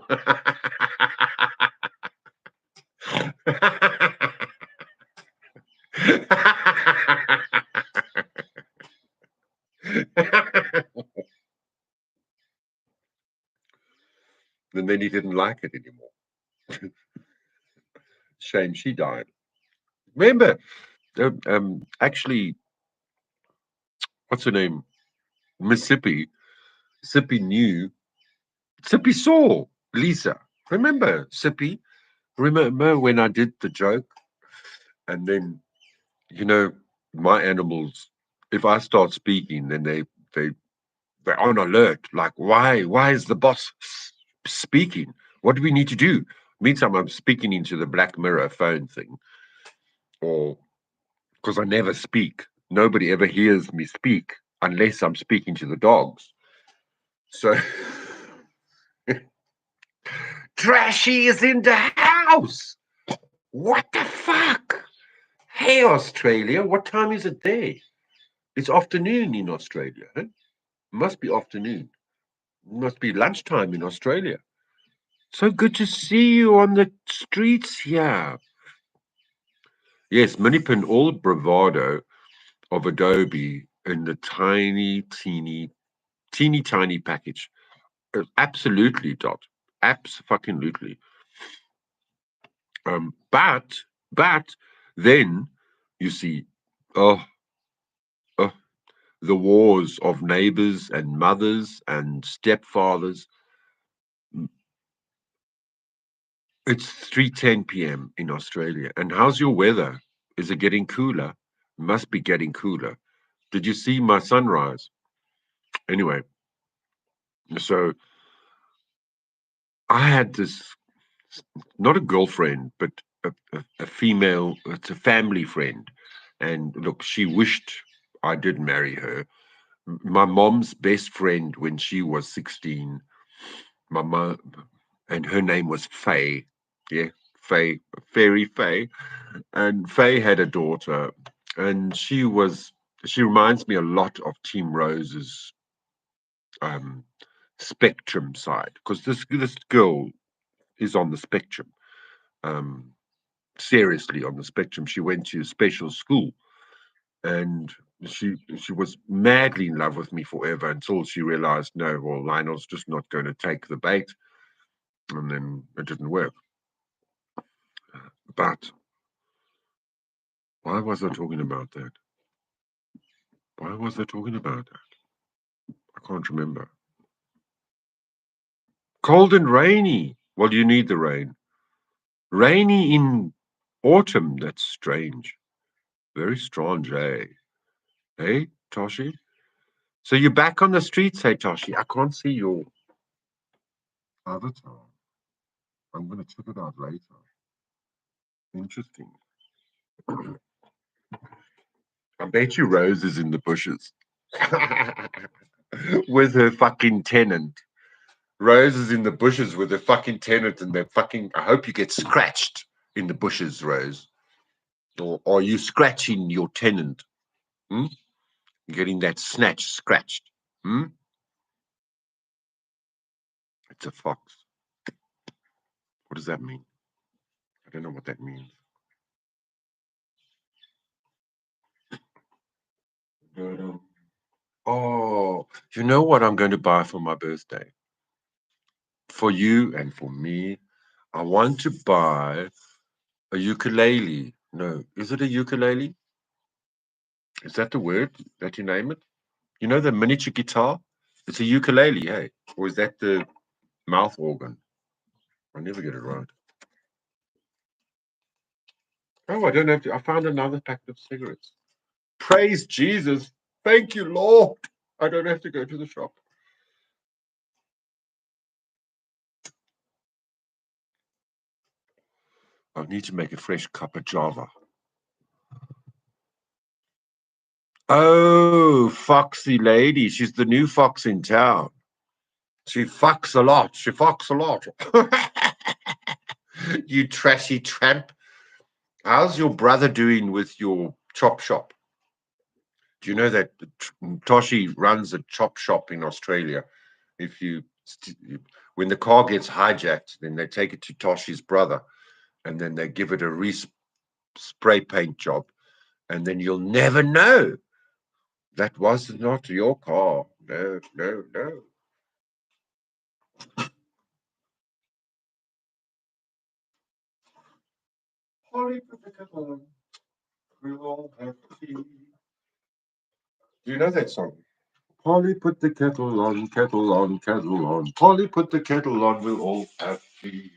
And then he didn't like it anymore. Shame she died. Remember, actually, what's her name? Mississippi. Sippy knew. Sippy saw Lisa. Remember, Sippy? Remember when I did the joke? And then, you know, my animals, if I start speaking, then they they're on alert. Like, why is the boss speaking? What do we need to do? Meantime, I'm speaking into the Black Mirror phone thing, or because I never speak. Nobody ever hears me speak unless I'm speaking to the dogs. So, Trashy is in the house. What the fuck? Hey, Australia, what time is it there? It's afternoon in Australia. Huh? Must be afternoon. Must be lunchtime in Australia. So good to see you on the streets here. Yes, Minipin, all bravado of Adobe in the teeny tiny package. Absolutely, Dot. Absolutely. But then you see, oh, oh, the wars of neighbors and mothers and stepfathers. It's 3:10 p.m. in Australia. And how's your weather? Is it getting cooler? Must be getting cooler. Did you see my sunrise? Anyway, so I had this, not a girlfriend, but a female, it's a family friend. And look, she wished I did marry her. My mom's best friend when she was 16, my mom, and her name was Faye. Yeah, Faye, Fairy Faye. And Faye had a daughter, and she reminds me a lot of Team Rose's um, spectrum side, because this girl is on the spectrum, um, seriously on the spectrum. She went to special school, and she was madly in love with me forever until she realized, no, well, Lionel's just not going to take the bait, and then it didn't work. But Why was I talking about that? Why was I talking about that? I can't remember. Cold and rainy. Well, you need the rain. Rainy in autumn. That's strange. Very strange, eh? Hey, Toshi? So you're back on the streets, hey, Toshi? I can't see your avatar. I'm going to check it out later. Interesting. I bet you Rose is in the bushes with her fucking tenant. Rose is in the bushes with her fucking tenant, and they're fucking. I hope you get scratched in the bushes, Rose. Or are you scratching your tenant? Hmm? Getting that snatch scratched. Hmm? It's a fox. What does that mean? I don't know what that means. Oh, you know what I'm going to buy for my birthday? For you and for me, I want to buy a ukulele. No, is it a ukulele? Is that the word that you name it? You know the miniature guitar? It's a ukulele, hey? Or is that the mouth organ? I never get it right. Oh, I don't have to. I found another pack of cigarettes. Praise Jesus. Thank you, Lord. I don't have to go to the shop. I need to make a fresh cup of Java. Oh, foxy lady. She's the new fox in town. She fucks a lot. She fucks a lot. You trashy tramp. How's your brother doing with your chop shop? Do you know that Toshi runs a chop shop in Australia? If you, when the car gets hijacked, then they take it to Toshi's brother, and then they give it a spray paint job, and then you'll never know that was not your car. No, no, no. Polly put the kettle on. We'll all have tea. Do you know that song? Polly put the kettle on, kettle on, kettle on. Polly put the kettle on, we'll all have tea.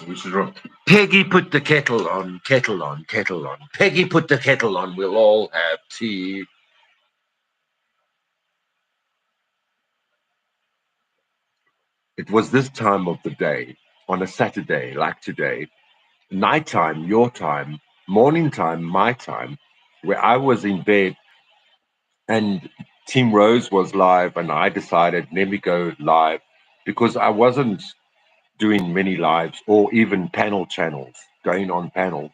Which is wrong. Peggy put the kettle on, kettle on, kettle on. Peggy put the kettle on, we'll all have tea. It was this time of the day, on a Saturday like today, nighttime, your time, morning time, my time, where I was in bed and Team Rose was live, and I decided, let me go live because I wasn't doing many lives or even panel channels, going on panels.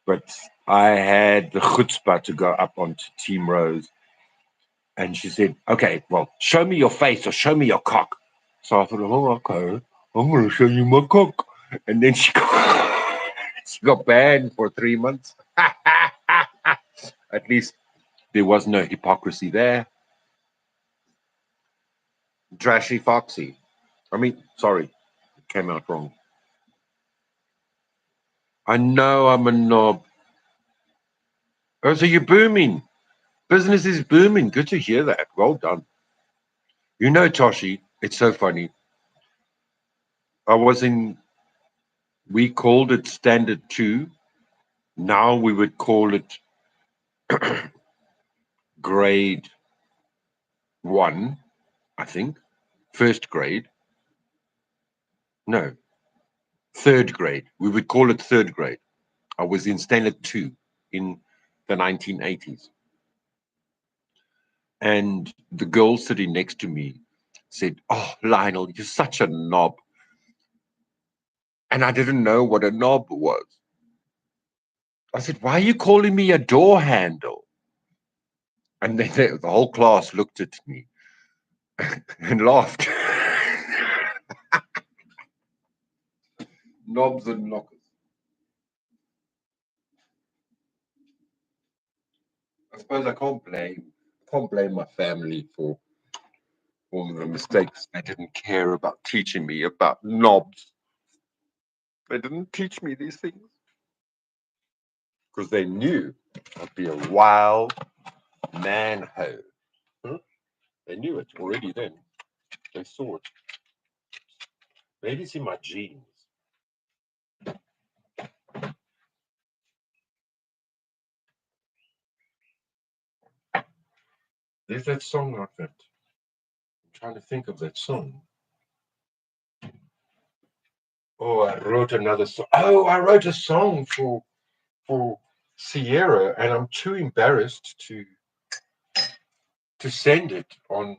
But I had the chutzpah to go up onto Team Rose, and she said, "Okay, well, show me your face or show me your cock." So I thought, "Oh, okay, I'm going to show you my cock." And then she she got banned for 3 months. At least there was no hypocrisy there. Trashy Foxy. I mean, sorry, it came out wrong. I know I'm a knob. Oh, so you're booming. Business is booming. Good to hear that. Well done. You know, Toshi, it's so funny. I was in, we called it Standard 2. Now we would call it Grade 1, I think. First grade. No, third grade. We would call it third grade. I was in Standard 2 in the 1980s. And the girl sitting next to me said, "Oh, Lionel, you're such a knob." And I didn't know what a knob was. I said, "Why are you calling me a door handle?" And then the whole class looked at me and laughed. Knobs and knockers. I suppose I can't blame my family for all of the mistakes. They didn't care about teaching me about knobs. They didn't teach me these things because they knew I'd be a wild man hoe. Huh? They knew it already then. They saw it. Maybe it's in my genes. There's that song like that. I'm trying to think of that song. Oh, I wrote another song. Oh, I wrote a song for Sierra, and I'm too embarrassed to send it on.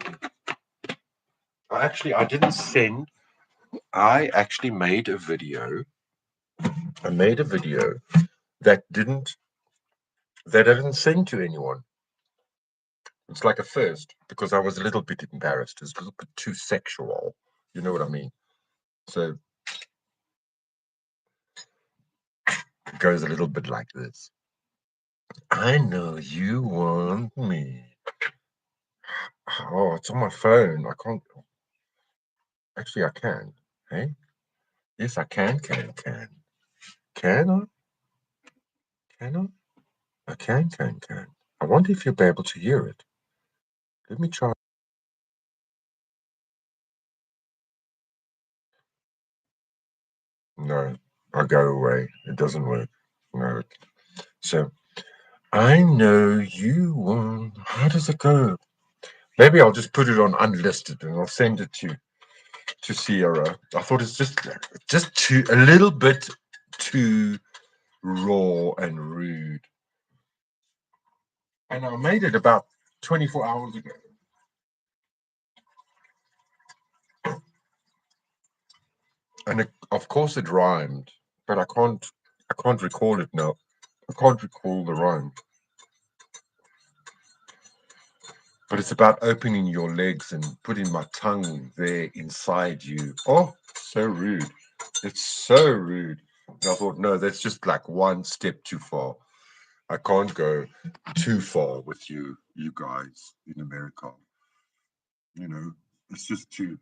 I didn't send. I actually made a video. I made a video that I didn't send to anyone. It's like a first because I was a little bit embarrassed. It's a little bit too sexual. You know what I mean? So it goes a little bit like this. I know you want me. Oh, it's on my phone. I can't. Actually, I can. Hey? Yes, I can. Can I? Can I? I can. I wonder if you'll be able to hear it. Let me try. No, I go away. It doesn't work. No. So, I know you want. How does it go? Maybe I'll just put it on unlisted and I'll send it to Sierra. I thought it's just too a little bit too raw and rude. And I made it about 24 hours ago. And of course it rhymed, but I can't recall it now. I can't recall the rhyme. But it's about opening your legs and putting my tongue there inside you. Oh, so rude. It's so rude. And I thought, no, that's just like one step too far. I can't go too far with you guys in America. You know, it's just too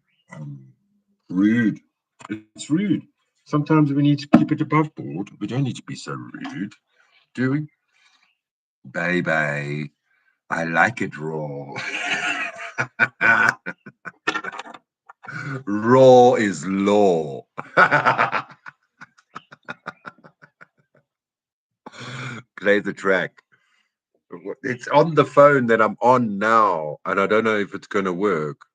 rude. It's rude. Sometimes we need to keep it above board. We don't need to be so rude, do we? Baby, I like it raw. Raw is law. Play the track. It's on the phone that I'm on now, and I don't know if it's going to work.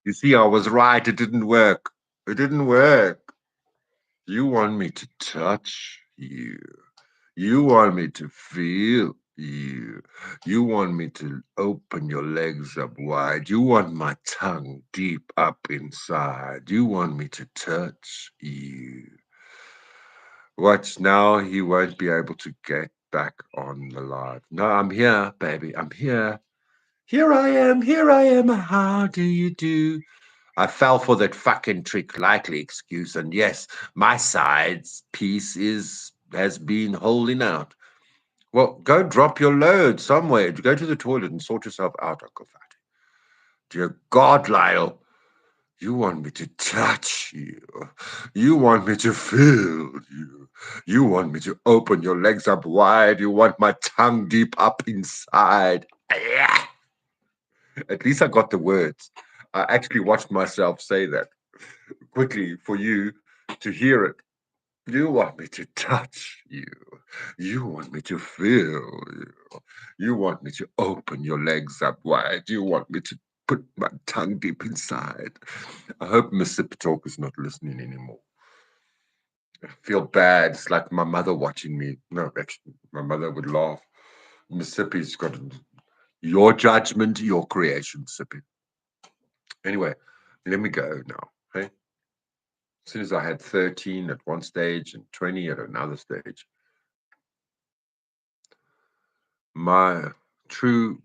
You see, I was right. It didn't work. It didn't work. You want me to touch you. You want me to feel you. You want me to open your legs up wide. You want my tongue deep up inside. You want me to touch you. Watch now, he won't be able to get back on the live. No, I'm here, baby. I'm here. Here I am. Here I am. How do you do? I fell for that fucking trick likely excuse, and yes, my side's piece has been holding out. Well, go drop your load somewhere. Go to the toilet and sort yourself out, Uncle Fatty. Dear God, Lyle, you want me to touch you. You want me to feel you. You want me to open your legs up wide. You want my tongue deep up inside. Yeah. At least I got the words. I actually watched myself say that. quickly for you to hear it. You want me to touch you. You want me to feel you. You want me to open your legs up wide. You want me to put my tongue deep inside. I hope Mississippi Talk is not listening anymore. I feel bad. It's like my mother watching me. No, actually, my mother would laugh. Mississippi's got your judgment, your creation, Mississippi. Anyway, let me go now. Okay? As soon as I had 13 at one stage and 20 at another stage, my true,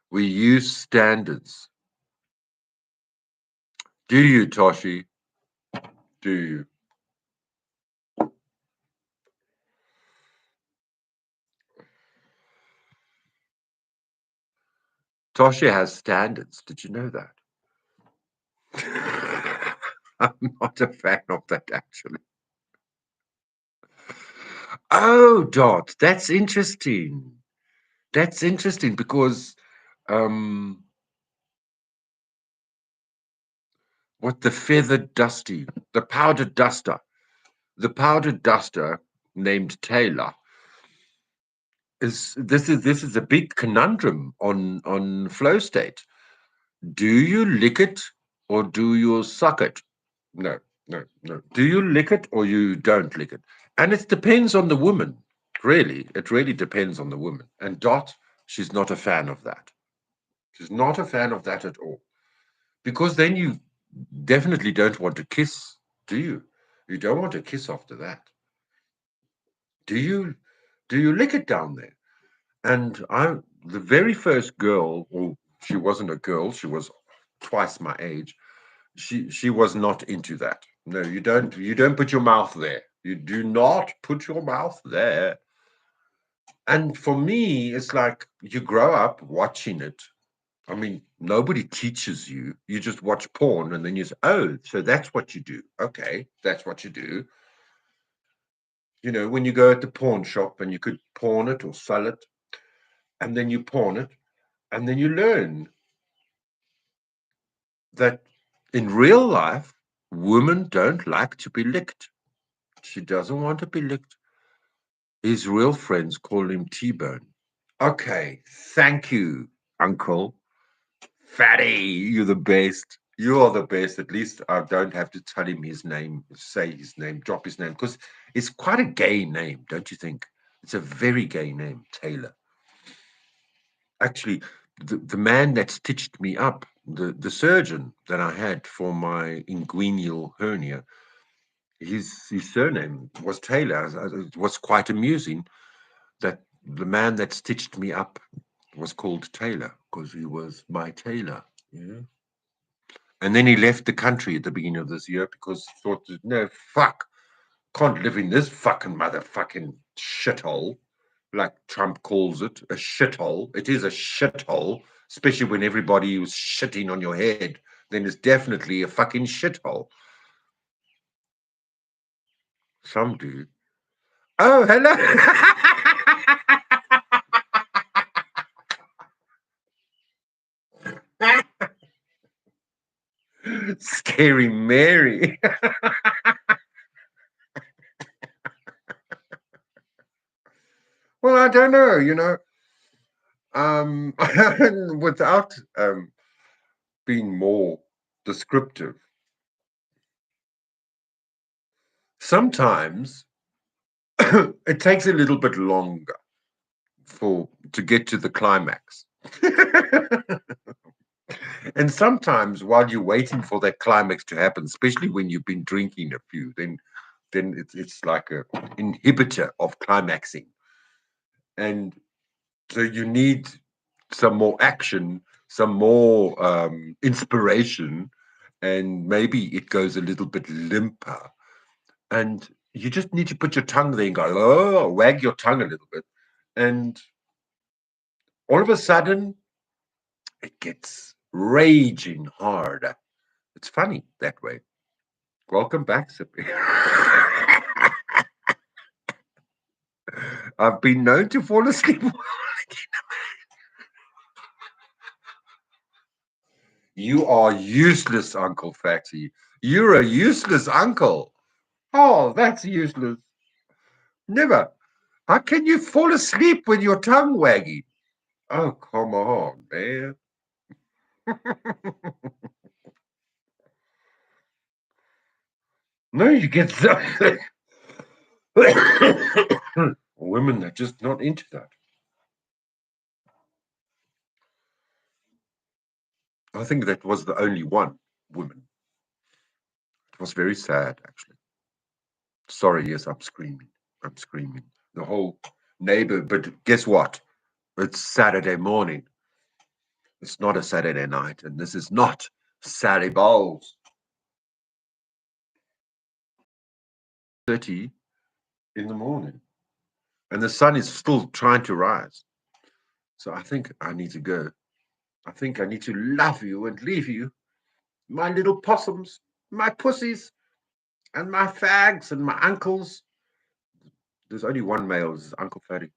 we use standards. Do you, Toshi? Do you? Toshi has standards. Did you know that? I'm not a fan of that, actually. Oh, Dot, that's interesting. That's interesting because um, what the feathered dusty, the powdered duster named Taylor is a big conundrum on flow state. Do you lick it or do you suck it? No, no, no. Do you lick it or you don't lick it? And it depends on the woman. Really, it really depends on the woman. And Dot, she's not a fan of that. She's not a fan of that at all. Because then you definitely don't want to kiss, do you? You don't want to kiss after that. Do you? Do you lick it down there? And the very first girl, or she wasn't a girl, she was twice my age. She was not into that. No, you don't put your mouth there. You do not put your mouth there. And for me, it's like you grow up watching it. I mean, nobody teaches you. You just watch porn and then you say, oh, so that's what you do. Okay, that's what you do. When you go at the pawn shop and you could pawn it or sell it, and then you pawn it, and then you learn that in real life, women don't like to be licked. She doesn't want to be licked. His real friends call him T-Bone. Okay, thank you, Uncle. Fatty, you're the best. You are the best. At least I don't have to tell him his name, say his name, drop his name, because it's quite a gay name, don't you think? It's a very gay name, Taylor. Actually, the man that stitched me up, the surgeon that I had for my inguinal hernia, his surname was Taylor. It was quite amusing that the man that stitched me up was called Taylor because he was my tailor. Yeah. And then he left the country at the beginning of this year because he thought, no, fuck, can't live in this fucking motherfucking shithole, like Trump calls it, a shithole. It is a shithole, especially when everybody was shitting on your head. Then it's definitely a fucking shithole. Some do. Oh, hello. Scary Mary. Well, I don't know. Without being more descriptive, sometimes it takes a little bit longer for to get to the climax. And sometimes while you're waiting for that climax to happen, especially when you've been drinking a few, then it's like a inhibitor of climaxing. And so you need some more action, some more inspiration, and maybe it goes a little bit limper. And you just need to put your tongue there and go, oh, wag your tongue a little bit. And all of a sudden, it gets raging hard. It's funny that way. Welcome back, Sippy. I've been known to fall asleep. You are useless, Uncle Fatty. You're a useless uncle. Oh, that's useless. Never. How can you fall asleep with your tongue wagging? Oh, come on, man. No, you get something. Women are just not into that. I think that was the only one woman. It was very sad, actually. Sorry, yes, I'm screaming. I'm screaming. The whole neighbor, but guess what? It's Saturday morning. It's not a Saturday night, and this is not Sally Bowles. 30 in the morning, and the sun is still trying to rise. So I think I need to go. I think I need to love you and leave you, my little possums, my pussies, and my fags and my uncles. There's only one male, this is Uncle Fatty.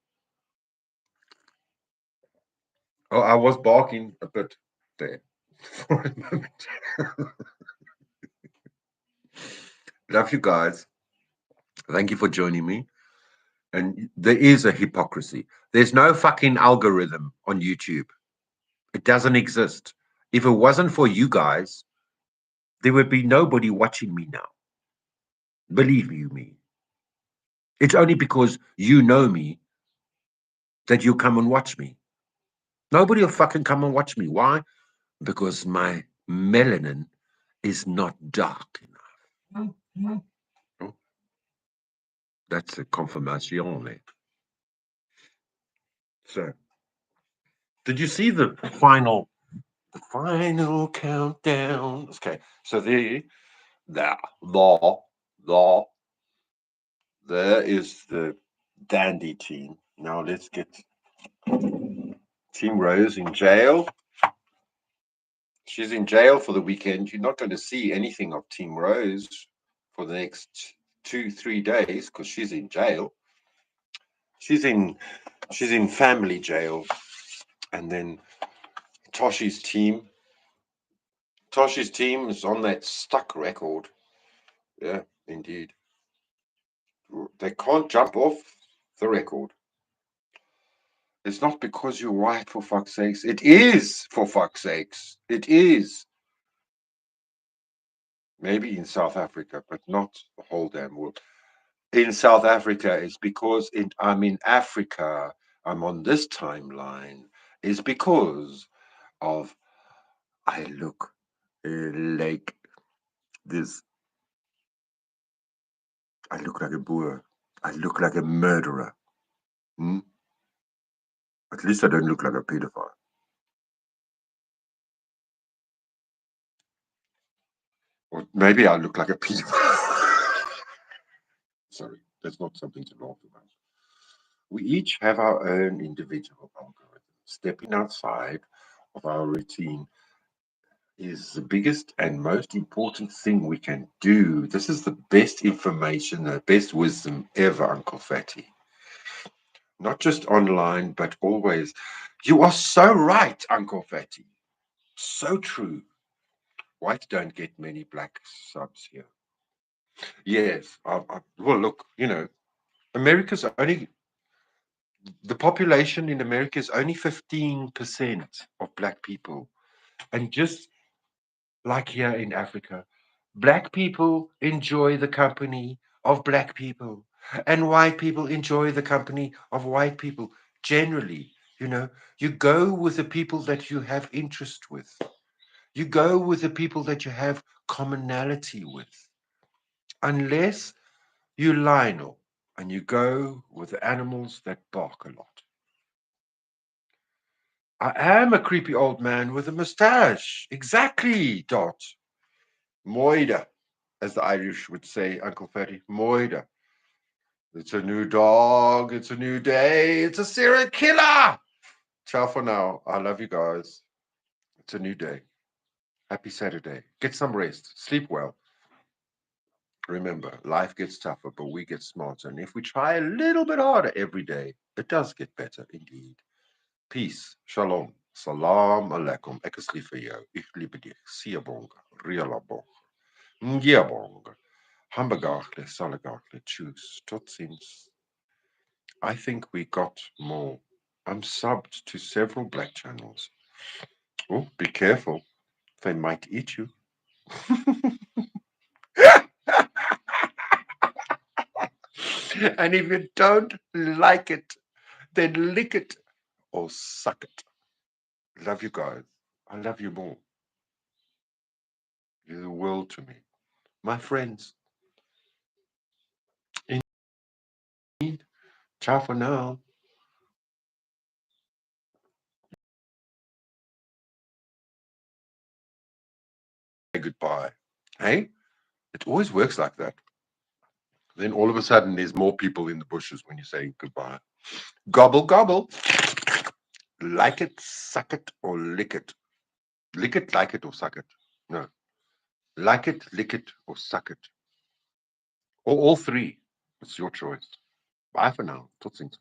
Oh, I was barking a bit there for a moment. Love you guys. Thank you for joining me. And there is a hypocrisy. There's no fucking algorithm on YouTube. It doesn't exist. If it wasn't for you guys, there would be nobody watching me now. Believe you me. It's only because you know me that you come and watch me. Nobody will fucking come and watch me. Why? Because my melanin is not dark enough. Oh, that's a confirmation. So, did you see the final countdown? Okay, so there, the, there is the dandy team. Now let's get Team Rose in jail. She's in jail for the weekend. You're not going to see anything of Team Rose for the next 2, 3 days because she's in jail. She's in she's in family jail, and then Toshi's team. Toshi's team is on that stuck record. Yeah, indeed. They can't jump off the record. It's not because you're white, for fuck's sakes. It is, for fuck's sakes. It is. Maybe in South Africa, but not the whole damn world. In South Africa, it's because I'm in Africa. I'm on this timeline. It's because of I look like this. I look like a boer. I look like a murderer. Hmm? At least I don't look like a pedophile. Or maybe I look like a pedophile. Sorry, that's not something to laugh about. We each have our own individual algorithm. Stepping outside of our routine is the biggest and most important thing we can do. This is the best information, the best wisdom ever, Uncle Fatty. Not just online, but always. You are so right, Uncle Fatty. So true. Whites don't get many black subs here. Yes. Well, look, America's only, the population in America is only 15% of black people. And just like here in Africa, black people enjoy the company of black people, and white people enjoy the company of white people. Generally, you go with the people that you have interest with, you go with the people that you have commonality with, unless you Lionel and you go with the animals that bark a lot. I am a creepy old man with a mustache. Exactly, Dot. Moida, as the Irish would say, Uncle Fatty. Moida. It's a new dog. It's a new day. It's a serial killer. Ciao for now. I love you guys. It's a new day. Happy Saturday. Get some rest. Sleep well. Remember, life gets tougher, but we get smarter. And if we try a little bit harder every day, it does get better indeed. Peace. Shalom. Salam alaikum. Ek is lief vir jou. Ek liebe dich. Siyabonga. Rialabonga. Ngiyabonga. Hambagagle. Salagagle. Choose. Tot ziens. I think we got more. I'm subbed to several black channels. Oh, be careful. They might eat you. And if you don't like it, then lick it or suck it. Love you guys. I love you more. You're the world to me. My friends. Indeed. Ciao for now. Goodbye. Hey, it always works like that. Then all of a sudden there's more people in the bushes when you're saying goodbye. Gobble, gobble. Like it, suck it, or lick it. Lick it, like it, or suck it. No. Like it, lick it, or suck it. Or all three. It's your choice. Bye for now. Tot ziens.